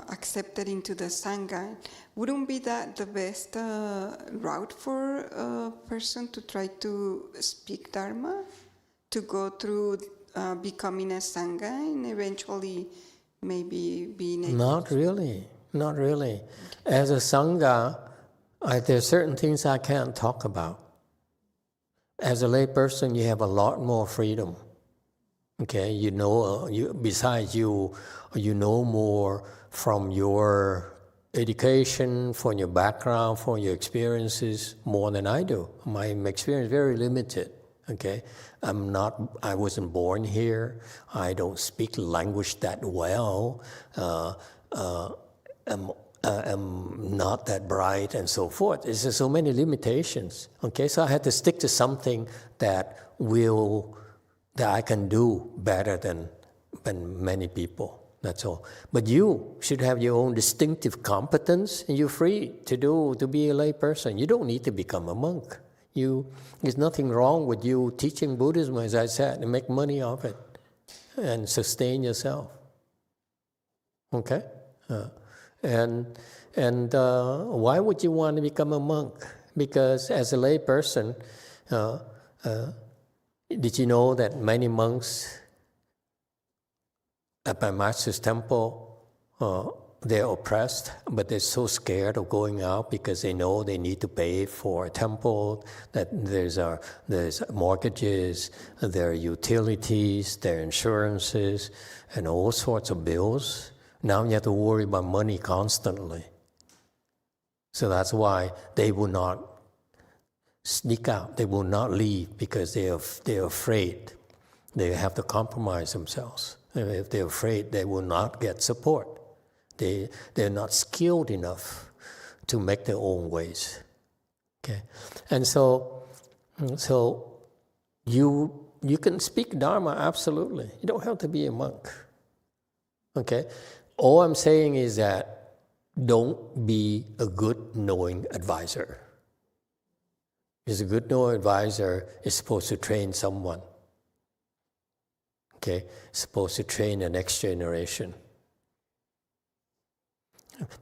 accepted into the Sangha, wouldn't be that the best route for a person to try to speak Dharma, to go through becoming a Sangha and eventually maybe being a... Not really. As a Sangha, there are certain things I can't talk about. As a lay person, you have a lot more freedom. Okay, you know, besides you know more from your education, from your background, from your experiences, more than I do. My experience is very limited. Okay, I wasn't born here. I don't speak language that well. I'm not that bright and so forth. There's just so many limitations. Okay, so I had to stick to something that I can do better than many people. That's all. But you should have your own distinctive competence, and you're free to be a lay person. You don't need to become a monk. There's nothing wrong with you teaching Buddhism, as I said, and make money off it and sustain yourself. Okay? And why would you want to become a monk? Because as a lay person, did you know that many monks at my master's temple, they're oppressed, but they're so scared of going out because they know they need to pay for a temple, that there's mortgages, there are utilities, there are insurances, and all sorts of bills. Now you have to worry about money constantly. So that's why they will not sneak out. They will not leave because they're afraid. They have to compromise themselves. If they're afraid, they will not get support. They're not skilled enough to make their own ways. Okay, and so you can speak Dharma absolutely. You don't have to be a monk. Okay. All I'm saying is that don't be a good knowing advisor. Because a good knowing advisor is supposed to train someone. Okay, supposed to train the next generation.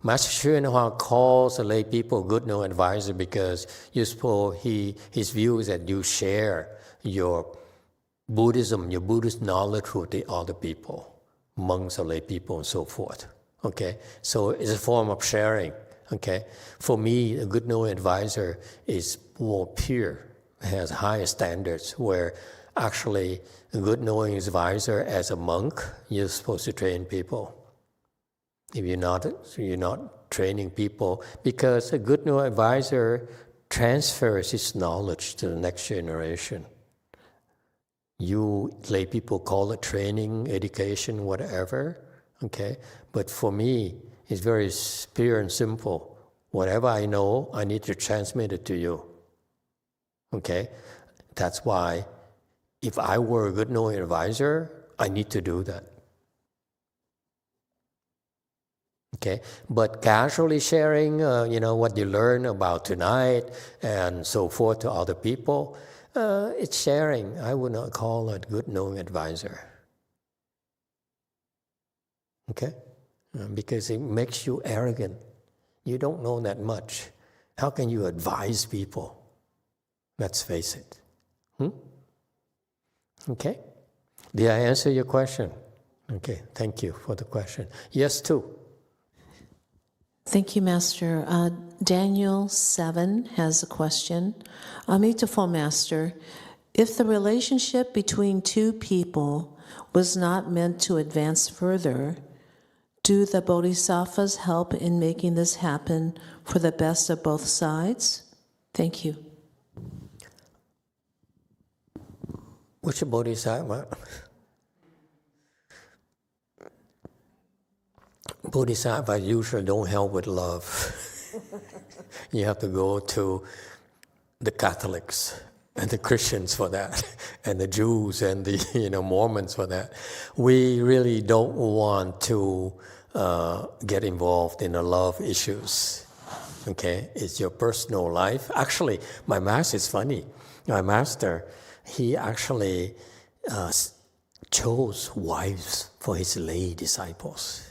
Master Xuanhua calls the lay people good knowing advisor because his view is that you share your Buddhism, your Buddhist knowledge with the other people. Monks or lay people and so forth. Okay, so it's a form of sharing. Okay, for me, a good knowing advisor is more pure, has higher standards. Where actually a good knowing advisor, as a monk, you're supposed to train people. If you're not training people, because a good knowing advisor transfers his knowledge to the next generation. You lay people call it training, education, whatever, okay? But for me, it's very pure and simple. Whatever I know, I need to transmit it to you, okay? That's why if I were a good knowing advisor, I need to do that. Okay, but casually sharing, what you learn about tonight and so forth to other people, it's sharing. I would not call it good knowing advisor. Okay? Because it makes you arrogant. You don't know that much. How can you advise people? Let's face it. Okay? Did I answer your question? Okay, thank you for the question. Yes, too. Thank you, Master. Daniel 7 has a question. Amitabha Master, if the relationship between two people was not meant to advance further, do the Bodhisattvas help in making this happen for the best of both sides? Thank you. Which bodhisattva? Bodhisattva usually don't help with love. You have to go to the Catholics and the Christians for that, and the Jews and the Mormons for that. We really don't want to get involved in the love issues. Okay, it's your personal life. Actually, my master is funny. My master, he actually chose wives for his lay disciples,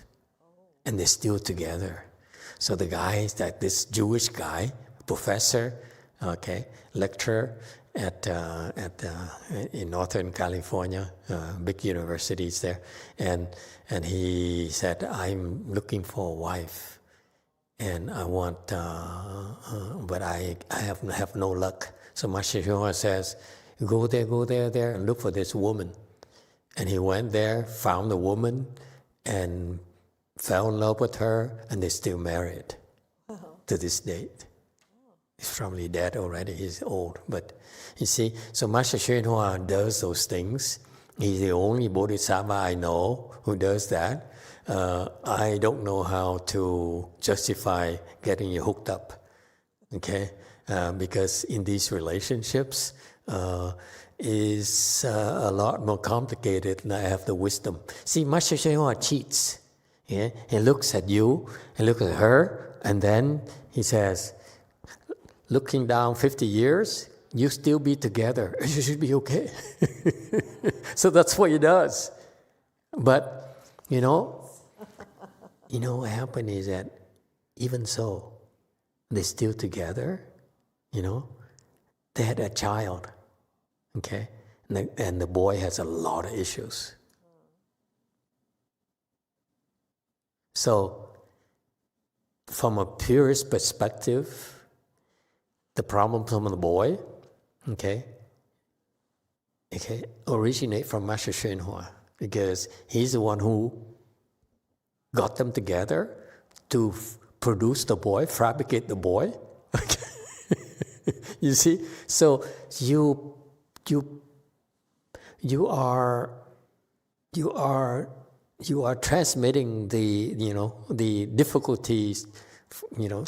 and they're still together. So the guy, this Jewish guy, professor, okay, lecturer in Northern California, big universities there, and he said, I'm looking for a wife, and I want, but I have no luck. So Master Shunhua says, go there, and look for this woman. And he went there, found a woman, and fell in love with her, and they're still married to this date. He's probably dead already, he's old. But you see, so Master Shunhua does those things. He's the only bodhisattva I know who does that. I don't know how to justify getting you hooked up, okay? Because in these relationships, is a lot more complicated than I have the wisdom. See, Master Shunhua cheats. Yeah? He looks at you, he looks at her, and then he says, looking down 50 years, you still be together. You should be okay. So that's what he does. But, what happened is that even so, they're still together, they had a child, okay? And the boy has a lot of issues. So, from a purist perspective, the problem from the boy, okay, originate from Master Shunhua, because he's the one who got them together to produce the boy, fabricate the boy. You see, so you are transmitting the difficulties,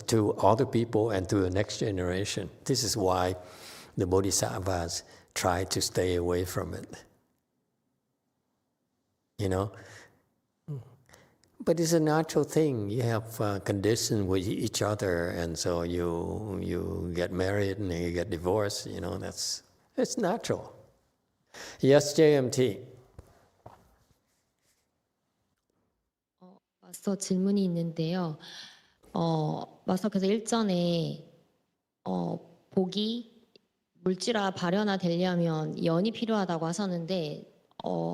to other people and to the next generation. This is why the bodhisattvas try to stay away from it. But it's a natural thing. You have conditions with each other, and so you get married and you get divorced. It's natural. Yes, JMT. 마스터 질문이 있는데요. 마스터께서 일전에 복이 물질화 발현화 되려면 연이 필요하다고 하셨는데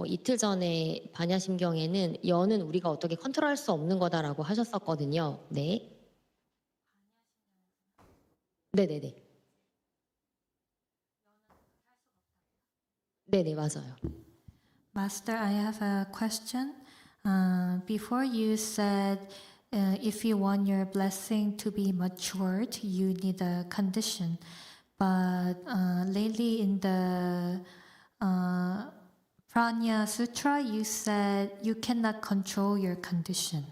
이틀 전에 반야심경에는 연은 우리가 어떻게 컨트롤할 수 없는 거다라고 하셨었거든요. 네. 네네네. 네네, 맞아요. Master, I have a question. Before you said if you want your blessing to be matured, you need a condition. But lately in the Prajna Sutra, you said you cannot control your condition.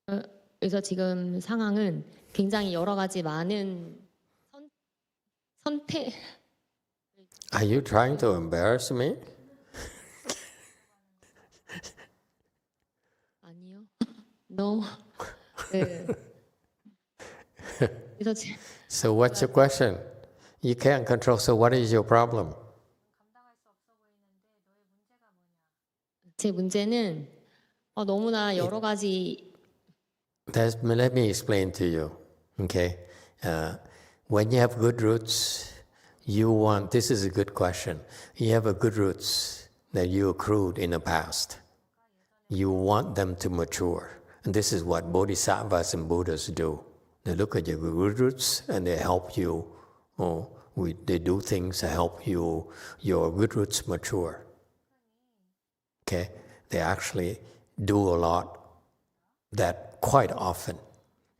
그래서 지금 상황은 굉장히 여러 가지 많은 선택. Are you trying to embarrass me? 아니요. No. 네. So what's your question? You can't control, so what is your problem? 제 문제는 너무나 여러 가지. Let me explain to you, okay? When you have good roots, this is a good question. You have a good roots that you accrued in the past. You want them to mature. And this is what bodhisattvas and Buddhas do. They look at your good roots and they help you. They do things to help your good roots mature. Okay? They actually do a lot that quite often.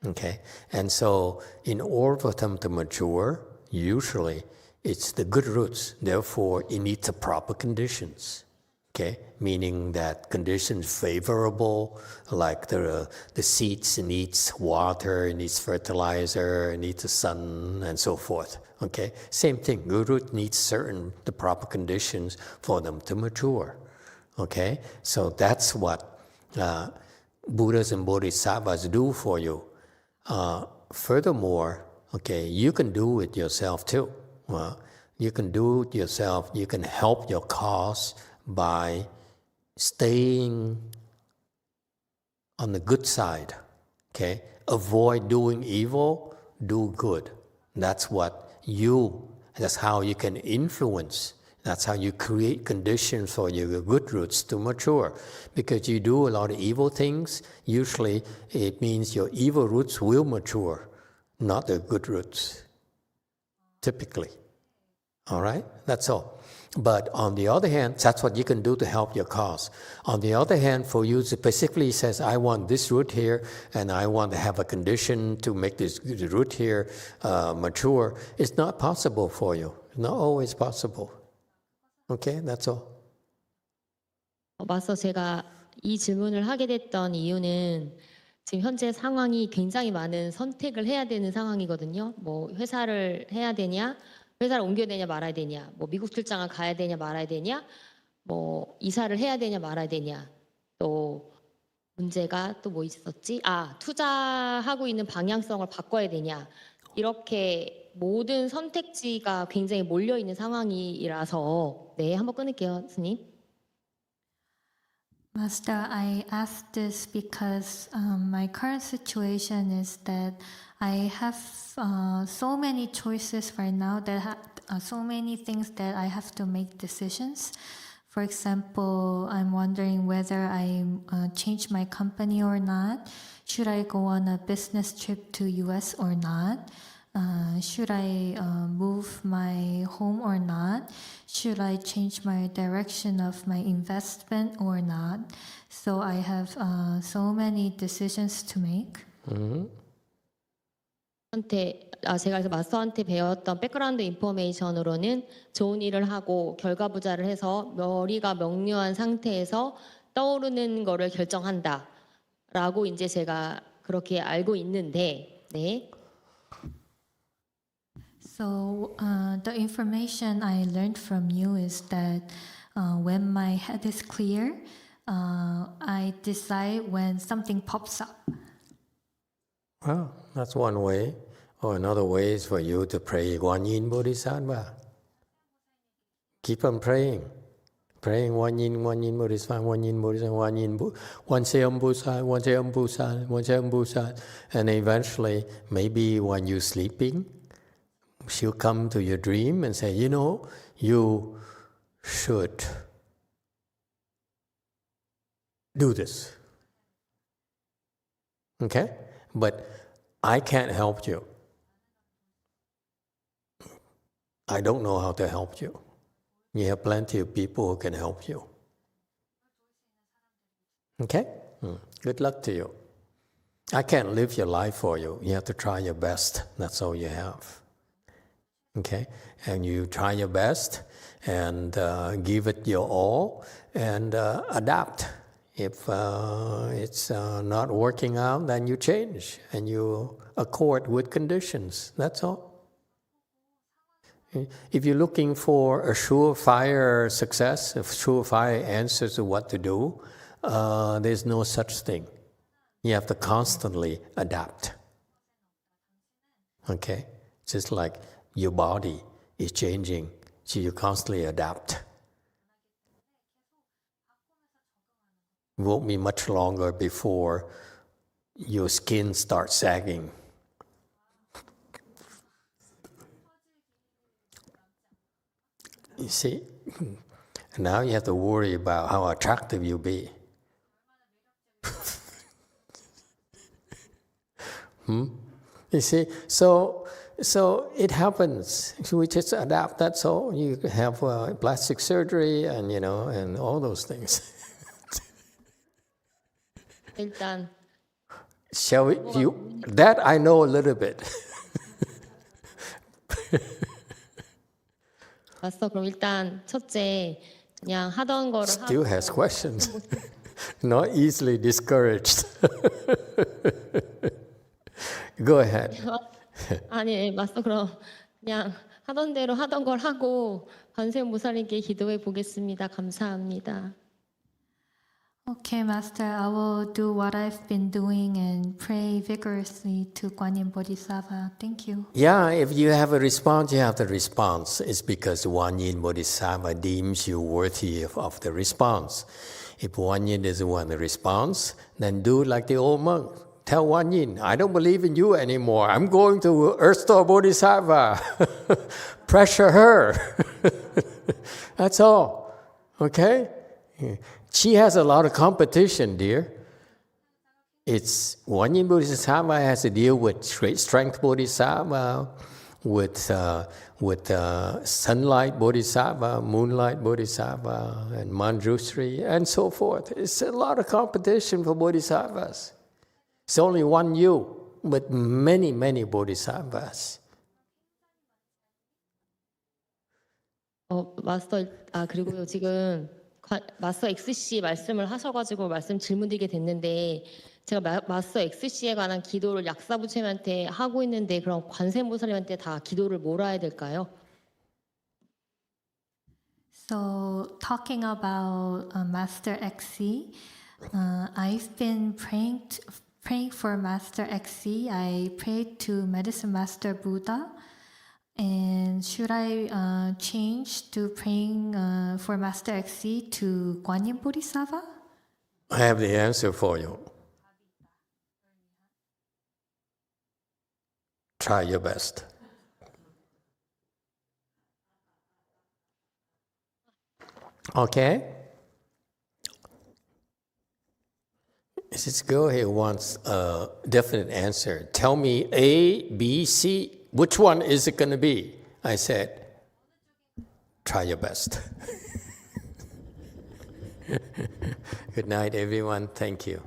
Okay? And so in order for them to mature, usually it's the good roots. Therefore, it needs the proper conditions. Okay, meaning that conditions favorable, like the seeds needs water, it needs fertilizer, it needs the sun, and so forth. Okay, same thing. Good root needs the proper conditions for them to mature. Okay, so that's what Buddhas and Bodhisattvas do for you. Furthermore, okay, you can do it yourself too. You can do it yourself. You can help your cause by staying on the good side. Okay, avoid doing evil, do good. That's how you can influence. That's how you create conditions for your good roots to mature. Because you do a lot of evil things, usually it means your evil roots will mature, not the good roots, typically. All right? That's all. But on the other hand, that's what you can do to help your cause. On the other hand, for you specifically says, I want this root here, and I want to have a condition to make this root here mature. It's not possible for you. It's not always possible. Okay, that's all. 맞서 제가 이 질문을 하게 됐던 이유는 지금 현재 상황이 굉장히 많은 선택을 해야 되는 상황이거든요. 뭐 회사를 해야 되냐, 회사를 옮겨야 되냐 말아야 되냐, 뭐 미국 출장을 가야 되냐 말아야 되냐, 뭐 이사를 해야 되냐 말아야 되냐, 또 문제가 또 뭐 있었지? 투자하고 있는 방향성을 바꿔야 되냐. 이렇게 모든 선택지가 굉장히 몰려 있는 상황이라서 한번 끊을게요, 스님. Master, I asked this because my current situation is that I have so many choices right now, so many things that I have to make decisions. For example, I'm wondering whether I change my company or not. Should I go on a business trip to US or not? Should I move my home or not? Should I change my direction of my investment or not? So I have so many decisions to make. 제가 그래서 마스터한테 배웠던 백그라운드 인포메이션으로는 좋은 일을 하고 결과부자를 해서 머리가 명료한 상태에서 떠오르는 거를 결정한다 라고 이제 제가 그렇게 알고 있는데 So the information I learned from you is that when my head is clear, I decide when something pops up. Well, that's one way. Or another way is for you to pray Guan Yin Bodhisattva. Keep on praying. Praying Guan Yin Bodhisattva, Guan Yin Bodhisattva, Guan Yin Wan Seum Busan, Wan Seum Busan, Wan Seum Busan. And eventually, maybe when you're sleeping, she'll come to your dream and say, you know, you should do this. Okay? But I can't help you. I don't know how to help you. You have plenty of people who can help you. Okay? Good luck to you. I can't live your life for you. You have to try your best. That's all you have. Okay? And you try your best and give it your all and adapt. If it's not working out, then you change and you accord with conditions. That's all. If you're looking for a surefire success, a surefire answer to what to do, there's no such thing. You have to constantly adapt. Okay? Just like your body is changing, so you constantly adapt. It won't be much longer before your skin starts sagging. You see, now you have to worry about how attractive you'll be. You see, so it happens. We just adapt. That's all. You have plastic surgery, and and all those things. 일단 Shall we? That I know a little bit. 마스터 그럼 일단 첫째 그냥 하던 거를 Still has questions. Not easily discouraged. Go ahead. 아니 마스터 그럼 그냥 하던 대로 하던 걸 하고 관세음보살님께 기도해 보겠습니다. 감사합니다. Okay, Master, I will do what I've been doing and pray vigorously to Guanyin Bodhisattva. Thank you. Yeah, if you have a response, you have the response. It's because Guanyin Bodhisattva deems you worthy of the response. If Guanyin doesn't want the response, then do like the old monk. Tell Guanyin, I don't believe in you anymore. I'm going to Earth Store Bodhisattva. Pressure her. That's all. Okay? She has a lot of competition, dear. It's Guanyin Bodhisattva has to deal with strength Bodhisattva, with sunlight Bodhisattva, moonlight Bodhisattva, and Manjushri, and so forth. It's a lot of competition for Bodhisattvas. It's only one you, but many, many Bodhisattvas. 마스터 그리고요 지금 마스터 XC 말씀을 하셔가지고 말씀 질문드리게 됐는데 제가 마스터 XC에 관한 기도를 약사부처님한테 하고 있는데 그럼 관세음보살님한테 다 기도를 몰아야 될까요? So, talking about Master XC, I've been praying for Master XC. I prayed to Medicine Master Buddha. And should I change to praying for Master XC to Guanyin Bodhisattva? I have the answer for you. Try your best. Okay? This girl here wants a definite answer. Tell me A, B, C. Which one is it going to be? I said, try your best. Good night, everyone. Thank you.